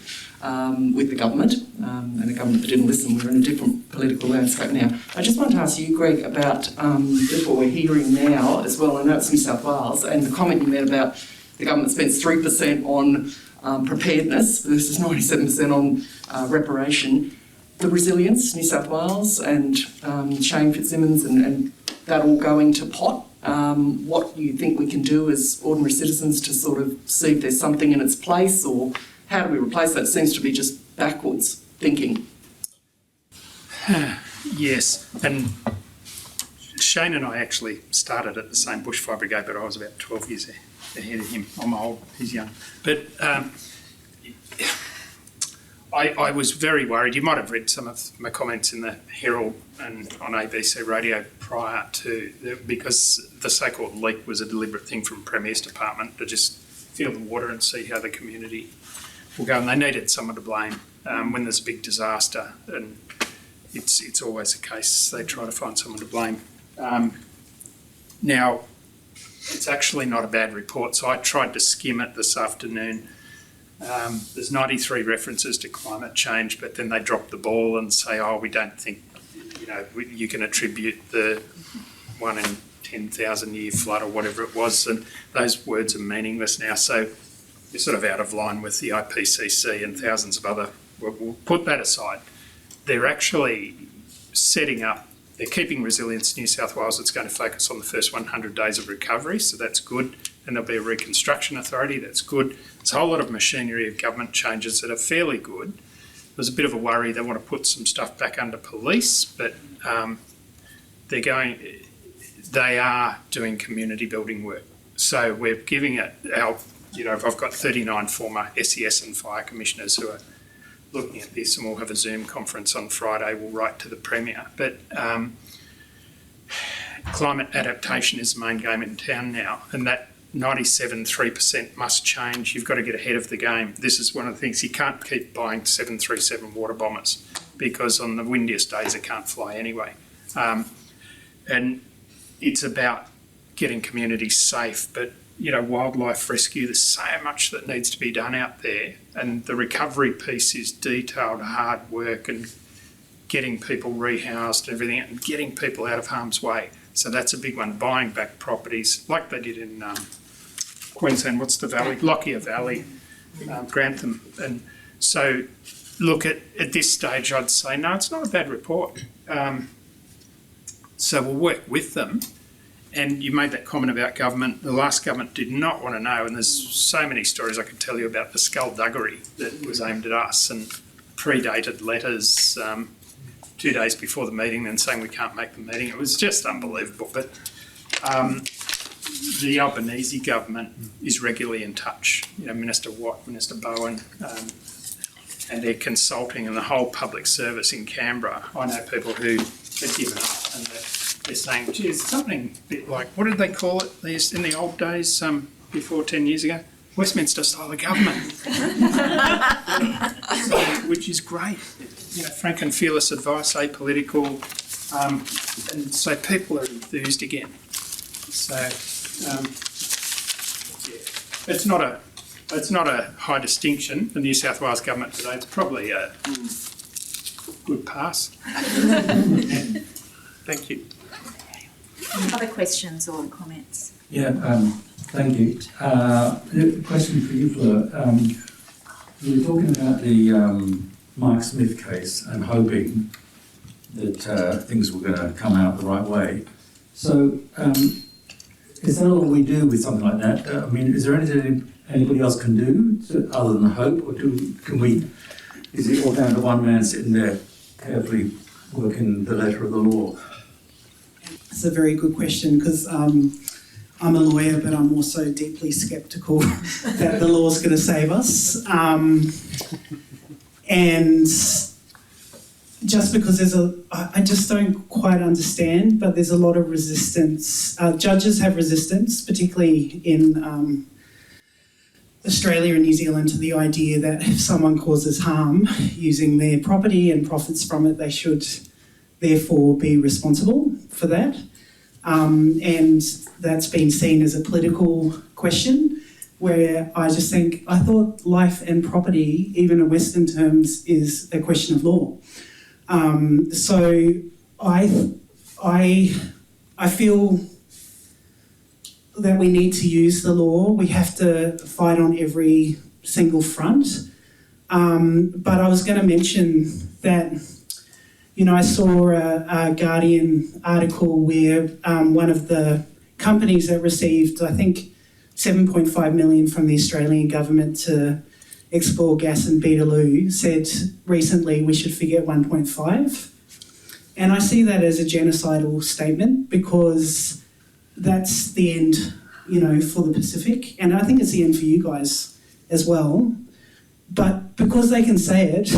with the government, and a government that didn't listen. We're in a different political landscape now. I just want to ask you, Greg, about just what we're hearing now as well. I know it's New South Wales, and the comment you made about the government spends 3% on preparedness versus 97% on reparation. The resilience, New South Wales and Shane Fitzsimmons and that all going to pot. What you think we can do as ordinary citizens to sort of see if there's something in its place, or how do we replace that? It seems to be just backwards thinking. Yes, and Shane and I actually started at the same bushfire brigade, but I was about 12 years ahead of him. I'm old, he's young. But I was very worried. You might have read some of my comments in the Herald and on ABC radio prior to, because the so-called leak was a deliberate thing from Premier's department to just feel the water and see how the community will go. And they needed someone to blame when there's a big disaster, and it's always the case. They try to find someone to blame. Now, it's actually not a bad report. So I tried to skim it this afternoon. There's 93 references to climate change, but then they drop the ball and say, oh, we don't think, you can attribute the 1 in 10,000 year flood or whatever it was, and those words are meaningless now. So you're sort of out of line with the IPCC and thousands of other, we'll put that aside. They're actually setting up, they're keeping resilience New South Wales. It's going to focus on the first 100 days of recovery, so that's good. And there'll be a reconstruction authority, that's good. There's a whole lot of machinery of government changes that are fairly good. There's a bit of a worry they want to put some stuff back under police, but they are doing community building work. So we're giving it our, I've got 39 former SES and fire commissioners who are looking at this, and we'll have a Zoom conference on Friday. We'll write to the Premier. But climate adaptation is the main game in town now, and that 97.3% must change. You've got to get ahead of the game. This is one of the things, you can't keep buying 737 water bombers because on the windiest days it can't fly anyway. And it's about getting communities safe, but wildlife rescue, there's so much that needs to be done out there, and the recovery piece is detailed hard work and getting people rehoused and everything, and getting people out of harm's way. So that's a big one, buying back properties like they did in Queensland, what's the valley? Lockyer Valley, Grantham. And So, look, at this stage, I'd say, no, it's not a bad report. So we'll work with them. And you made that comment about government. The last government did not want to know, and there's so many stories I could tell you about the skullduggery that was aimed at us and predated letters 2 days before the meeting and saying we can't make the meeting. It was just unbelievable. But the Albanese government is regularly in touch. You know, Minister Watt, Minister Bowen, and they're consulting, and the whole public service in Canberra. I know people who have given up, and they're saying, geez, something a bit like, what did they call it in the old days, before 10 years ago? Westminster style of government. So, which is great. You know, frank and fearless advice, apolitical, and so people are enthused again. So, yeah, it's not a high distinction. The New South Wales government today, it's probably a good pass. Thank you. Other questions or comments? Yeah, thank you. The question for you, Fleur. You were talking about the Mike Smith case and hoping that things were going to come out the right way. So, is that all we do with something like that? I mean, is there anything anybody else can do other than hope, or is it all down to one man sitting there carefully working the letter of the law? It's a very good question, because I'm a lawyer, but I'm also deeply sceptical that the law's going to save us. And just because I just don't quite understand, but there's a lot of resistance. Judges have resistance, particularly in Australia and New Zealand, to the idea that if someone causes harm using their property and profits from it, they should therefore be responsible for that. And that's been seen as a political question, where I just think, I thought life and property, even in Western terms, is a question of law. So I feel that we need to use the law. We have to fight on every single front. But I was going to mention that, you know, I saw a Guardian article where one of the companies that received, I think, 7.5 million from the Australian government to explore gas in Beetaloo said recently we should forget 1.5. And I see that as a genocidal statement, because that's the end, you know, for the Pacific. And I think it's the end for you guys as well. But because they can say it,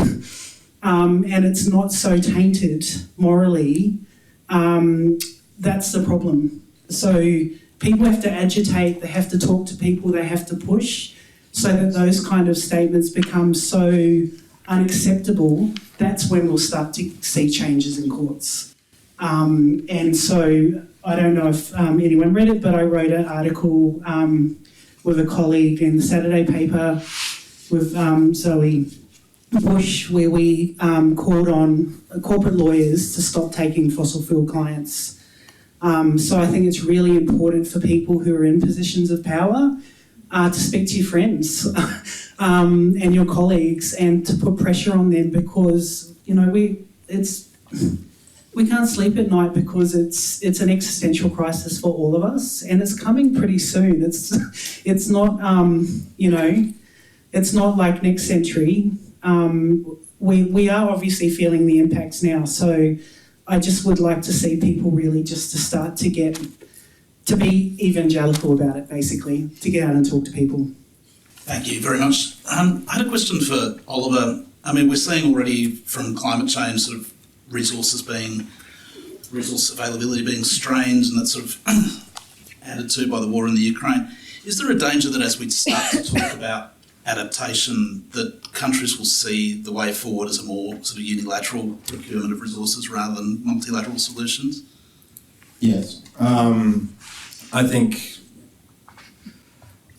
and it's not so tainted morally, that's the problem. So people have to agitate, they have to talk to people, they have to push, so that those kind of statements become so unacceptable. That's when we'll start to see changes in courts. And so I don't know if anyone read it, but I wrote an article with a colleague in the Saturday paper with Zoe Bush, where we called on corporate lawyers to stop taking fossil fuel clients. So I think it's really important for people who are in positions of power to speak to your friends and your colleagues, and to put pressure on them, because, you know, we can't sleep at night, because it's an existential crisis for all of us, and it's coming pretty soon. It's not you know, it's not like next century. We are obviously feeling the impacts now, so I just would like to see people really just to start to be evangelical about it, basically, to get out and talk to people. Thank you very much. I had a question for Oliver. I mean, we're seeing already from climate change sort of resource availability being strained, and that's sort of added to by the war in the Ukraine. Is there a danger that as we start to talk about adaptation, that countries will see the way forward as a more sort of unilateral procurement of resources rather than multilateral solutions? Yes. I think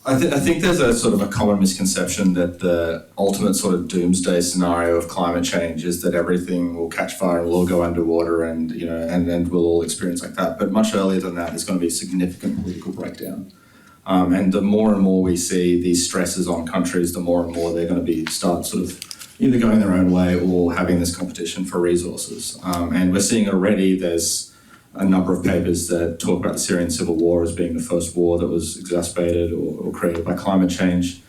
there's a sort of a common misconception that the ultimate sort of doomsday scenario of climate change is that everything will catch fire and we'll all go underwater, and, you know, and we'll all experience like that. But much earlier than that, there's going to be a significant political breakdown. And the more and more we see these stresses on countries, the more and more they're going to start sort of either going their own way or having this competition for resources. And we're seeing already there's a number of papers that talk about the Syrian civil war as being the first war that was exacerbated or created by climate change.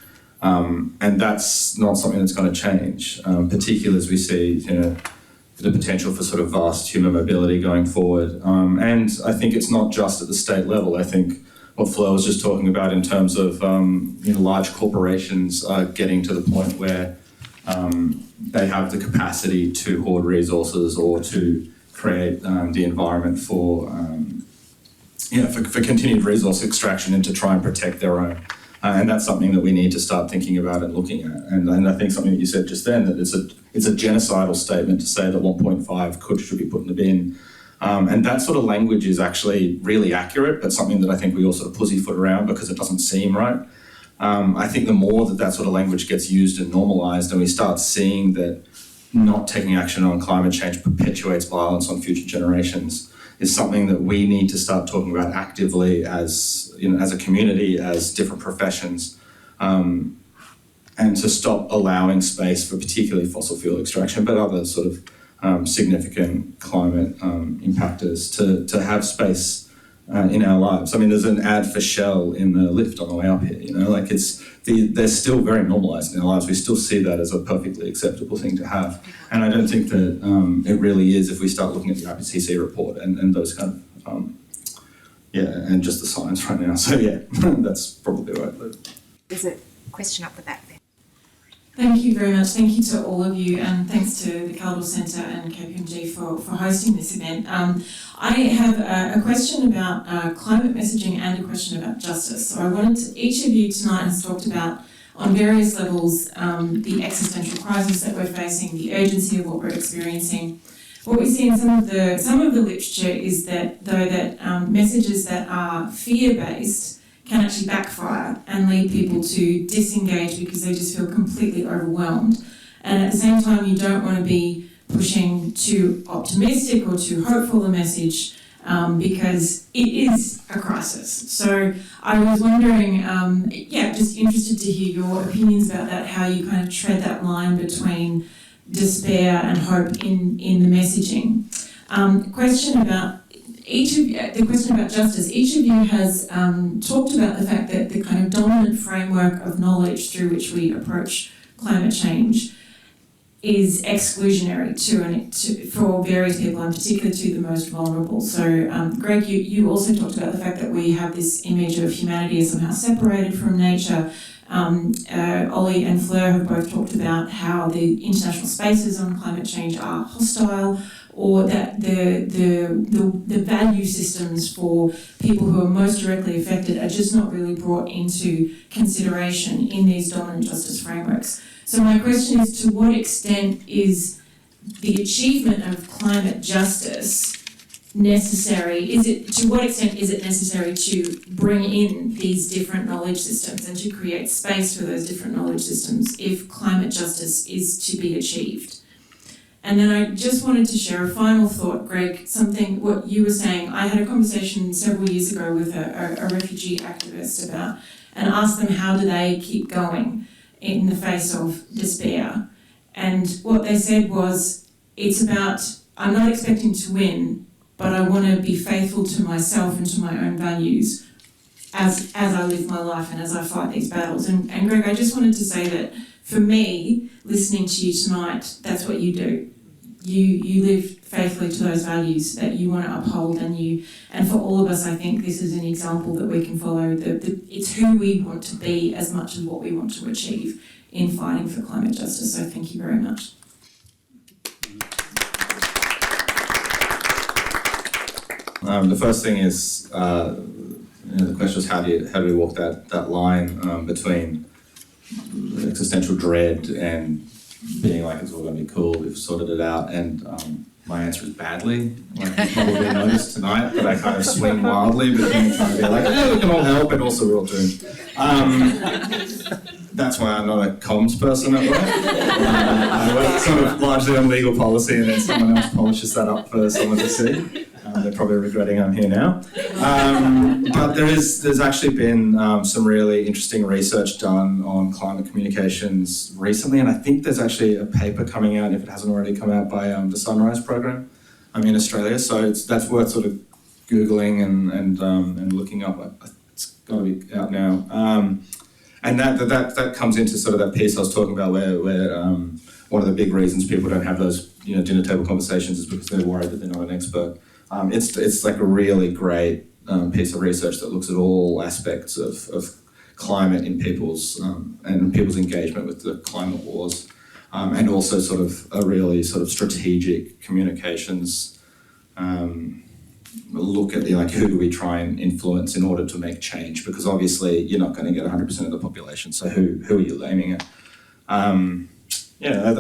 And that's not something that's going to change, particularly as we see, the potential for sort of vast human mobility going forward. And I think it's not just at the state level. I think what Fleur was just talking about in terms of large corporations are getting to the point where they have the capacity to hoard resources or to create the environment for continued resource extraction and to try and protect their own. And that's something that we need to start thinking about and looking at. And I think something that you said just then, that it's a genocidal statement to say that 1.5 should be put in the bin. And that sort of language is actually really accurate, but something that I think we all sort of pussyfoot around because it doesn't seem right. I think the more that sort of language gets used and normalised, and we start seeing that not taking action on climate change perpetuates violence on future generations, is something that we need to start talking about actively as a community, as different professions, and to stop allowing space for particularly fossil fuel extraction, but other sort of significant climate impactors to have space in our lives. I mean, there's an ad for Shell in the lift on the way up here, they're still very normalised in our lives. We still see that as a perfectly acceptable thing to have. And I don't think that it really is if we start looking at the IPCC report and those kind of, and just the science right now. So that's probably right. There's a question up the back there. Thank you very much. Thank you to all of you, and thanks to the Kaldor Centre and KPMG for hosting this event. I have a question about climate messaging and a question about justice. So I wanted to, each of you tonight has talked about, on various levels, the existential crisis that we're facing, the urgency of what we're experiencing. What we see in some of the literature is that messages that are fear-based can actually backfire and lead people to disengage because they just feel completely overwhelmed. And at the same time, you don't want to be pushing too optimistic or too hopeful a message because it is a crisis. So I was wondering, just interested to hear your opinions about that, how you kind of tread that line between despair and hope in the messaging. Question about justice. Each of you has talked about the fact that the kind of dominant framework of knowledge through which we approach climate change is exclusionary for various people, and particularly to the most vulnerable. So, Greg, you also talked about the fact that we have this image of humanity as somehow separated from nature. Ollie and Fleur have both talked about how the international spaces on climate change are hostile, or that the value systems for people who are most directly affected are just not really brought into consideration in these dominant justice frameworks. So my question is, to what extent is the achievement of climate justice necessary? To what extent is it necessary to bring in these different knowledge systems and to create space for those different knowledge systems if climate justice is to be achieved? And then I just wanted to share a final thought, Greg, what you were saying. I had a conversation several years ago with a refugee activist and asked them how do they keep going in the face of despair. And what they said was, it's about, I'm not expecting to win, but I want to be faithful to myself and to my own values as I live my life and as I fight these battles. And Greg, I just wanted to say that for me, listening to you tonight, that's what you do. You live faithfully to those values that you want to uphold, and for all of us, I think this is an example that we can follow. It's who we want to be as much as what we want to achieve in fighting for climate justice. So thank you very much. The first thing is, the question is how do we walk that line between existential dread and being like it's all going to be cool, we've sorted it out, and my answer is badly. Like you probably noticed tonight, but I kind of swing wildly between trying to be like, we can all help, and also we're all doomed. That's why I'm not a comms person at work. I work sort of largely on legal policy, and then someone else polishes that up for someone to see. They're probably regretting I'm here now. But there's actually been some really interesting research done on climate communications recently, and I think there's actually a paper coming out, if it hasn't already come out, by the Sunrise program in Australia. So that's worth sort of Googling and looking up. It's got to be out now. And that comes into sort of that piece I was talking about where one of the big reasons people don't have those dinner table conversations is because they're worried that they're not an expert. It's like a really great piece of research that looks at all aspects of climate in people's and people's engagement with the climate wars, and also sort of a really sort of strategic communications look at who do we try and influence in order to make change, because obviously you're not going to get 100% of the population, so who are you aiming at? I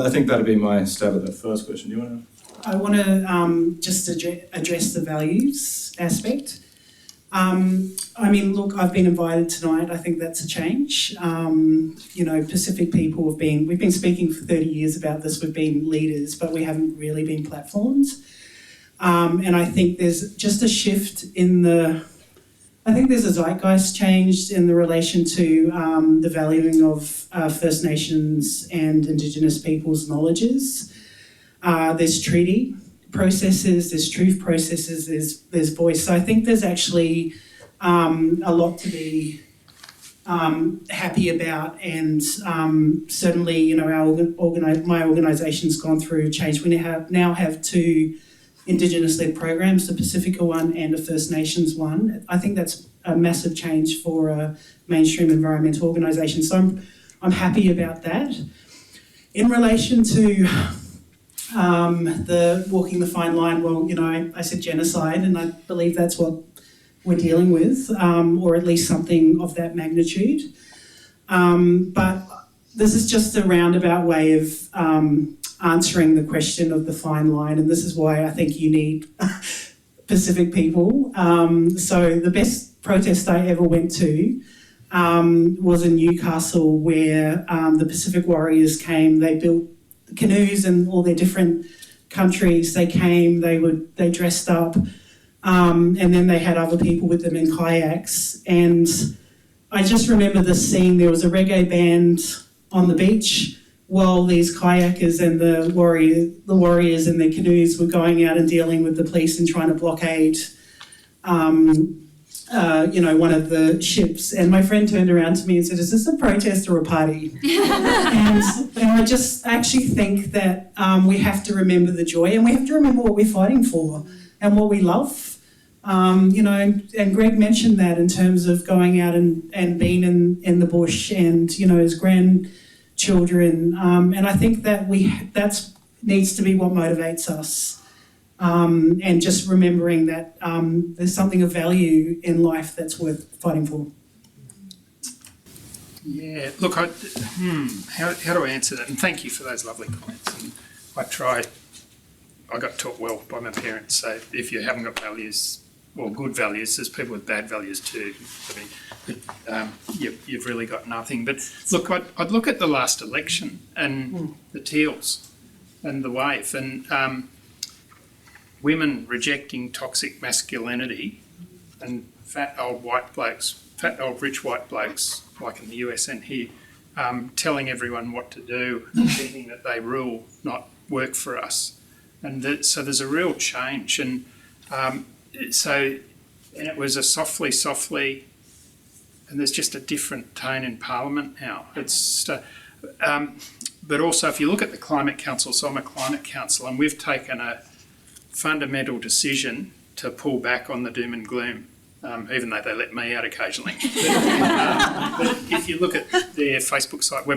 think that'd be my stab at that first question. Do you want to? I want to just address the values aspect. Look, I've been invited tonight. I think that's a change. Pacific people we've been speaking for 30 years about this. We've been leaders, but we haven't really been platforms. And I think there's just a shift I think there's a zeitgeist changed in the relation to the valuing of First Nations and Indigenous people's knowledges. There's treaty processes, there's truth processes, there's voice. So I think there's actually a lot to be happy about, and certainly, my organisation's gone through change. We now have 2 Indigenous-led programs, the Pacifica one and a First Nations one. I think that's a massive change for a mainstream environmental organisation. So I'm happy about that. In relation to the walking the fine line, well, I said genocide, and I believe that's what we're dealing with, or at least something of that magnitude. But this is just a roundabout way of answering the question of the fine line, and this is why I think you need Pacific people. So the best protest I ever went to was in Newcastle, where the Pacific Warriors came. They built canoes in all their different countries. They came, they dressed up, and then they had other people with them in kayaks. And I just remember this scene. There was a reggae band on the beach while these kayakers and the warriors in their canoes were going out and dealing with the police and trying to blockade one of the ships. And my friend turned around to me and said, "Is this a protest or a party?" and I just actually think that we have to remember the joy, and we have to remember what we're fighting for and what we love. And Greg mentioned that in terms of going out and being in the bush and, his grandchildren. And I think that that needs to be what motivates us. And just remembering that there's something of value in life that's worth fighting for. Yeah, look, how do I answer that? And thank you for those lovely comments. And I got taught well by my parents, so if you haven't got values, or good values, there's people with bad values too. You've really got nothing. But look, I'd look at the last election and the Teals and the Wave, and women rejecting toxic masculinity, and fat old rich white blokes, like in the US and here, telling everyone what to do, thinking that they rule, not work for us. And so there's a real change. And it was a softly, and there's just a different tone in Parliament now. But also, if you look at the Climate Council, so I'm a Climate Council, and we've taken a fundamental decision to pull back on the doom and gloom, even though they let me out occasionally. But if you look at their Facebook site,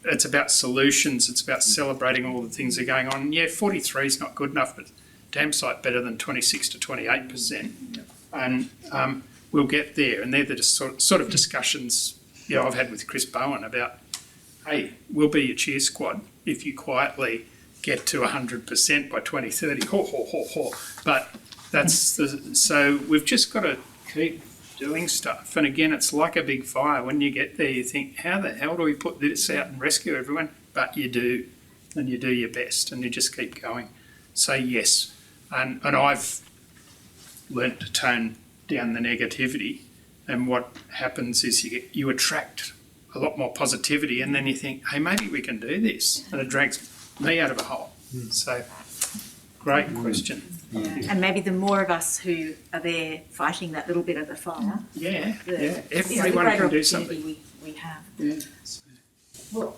it's about solutions, it's about celebrating all the things that are going on. Yeah, 43 is not good enough, but damn sight better than 26 to 28%. And we'll get there. And they're the sort of discussions I've had with Chris Bowen about, hey, we'll be your cheer squad if you quietly get to 100% by 2030. Ho, ho, ho, ho. But so we've just got to keep doing stuff. And again, it's like a big fire. When you get there, you think, how the hell do we put this out and rescue everyone? But you do, and you do your best, and you just keep going. So yes, and I've learnt to tone down the negativity, and what happens is you attract a lot more positivity, and then you think, hey, maybe we can do this, and it drags me out of a hole. So, great question. And maybe the more of us who are there fighting that little bit of the fire, everyone can do something. we have. Yeah. Well,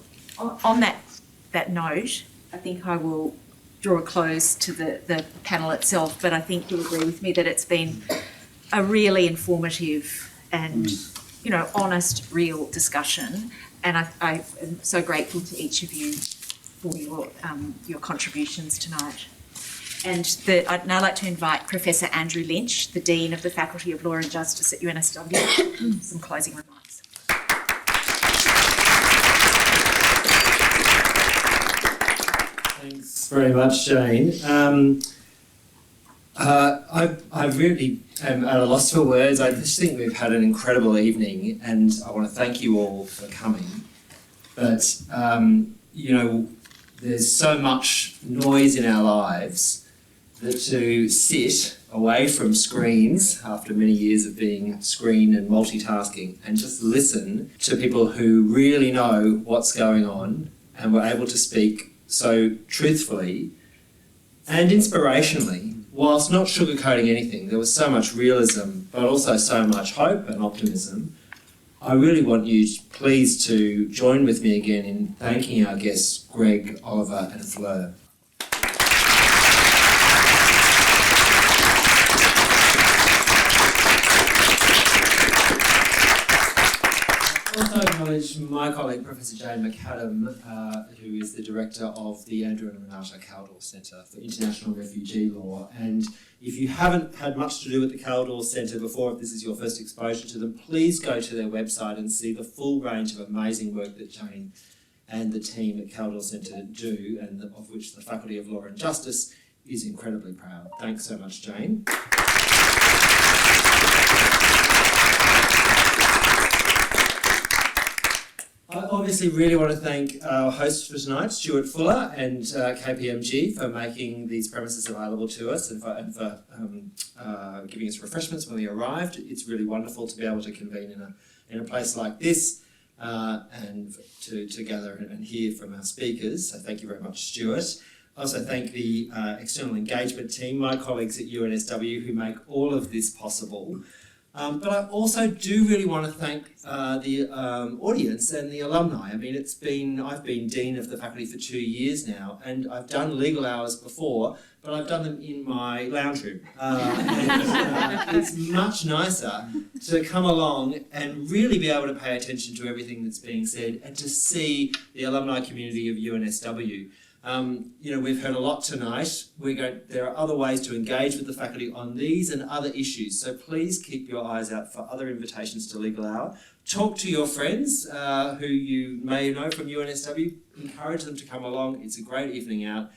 on that note, I think I will draw a close to the panel itself, but I think you'll agree with me that it's been a really informative and honest, real discussion, and I am so grateful to each of you for your contributions tonight. And I'd now like to invite Professor Andrew Lynch, the Dean of the Faculty of Law and Justice at UNSW, some closing remarks. Thanks very much, Jane. I really am at a loss for words. I just think we've had an incredible evening, and I want to thank you all for coming. But, there's so much noise in our lives that to sit away from screens after many years of being screen and multitasking and just listen to people who really know what's going on and were able to speak so truthfully and inspirationally, whilst not sugarcoating anything. There was so much realism, but also so much hope and optimism. I really want you please to join with me again in thanking our guests, Greg, Oliver and Fleur. I also acknowledge my colleague, Professor Jane McAdam, who is the director of the Andrew and Renata Kaldor Centre for International Refugee Law. And if you haven't had much to do with the Kaldor Centre before, if this is your first exposure to them, please go to their website and see the full range of amazing work that Jane and the team at Kaldor Centre do, and of which the Faculty of Law and Justice is incredibly proud. Thanks so much, Jane. I obviously really want to thank our hosts for tonight, Stuart Fuller and KPMG, for making these premises available to us and for giving us refreshments when we arrived. It's really wonderful to be able to convene in a place like this and to gather and hear from our speakers. So thank you very much, Stuart. I also thank the external engagement team, my colleagues at UNSW, who make all of this possible. But I also do really want to thank the audience and the alumni. I mean, I've been Dean of the Faculty for 2 years now, and I've done legal hours before, but I've done them in my lounge room. It's much nicer to come along and really be able to pay attention to everything that's being said and to see the alumni community of UNSW. We've heard a lot tonight. There are other ways to engage with the faculty on these and other issues. So please keep your eyes out for other invitations to Legal Hour. Talk to your friends who you may know from UNSW. Encourage them to come along. It's a great evening out.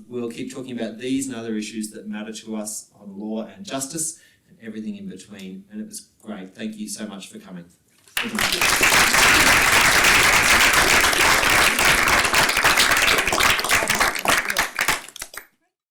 We'll keep talking about these and other issues that matter to us on law and justice and everything in between. And it was great. Thank you so much for coming. Thank you.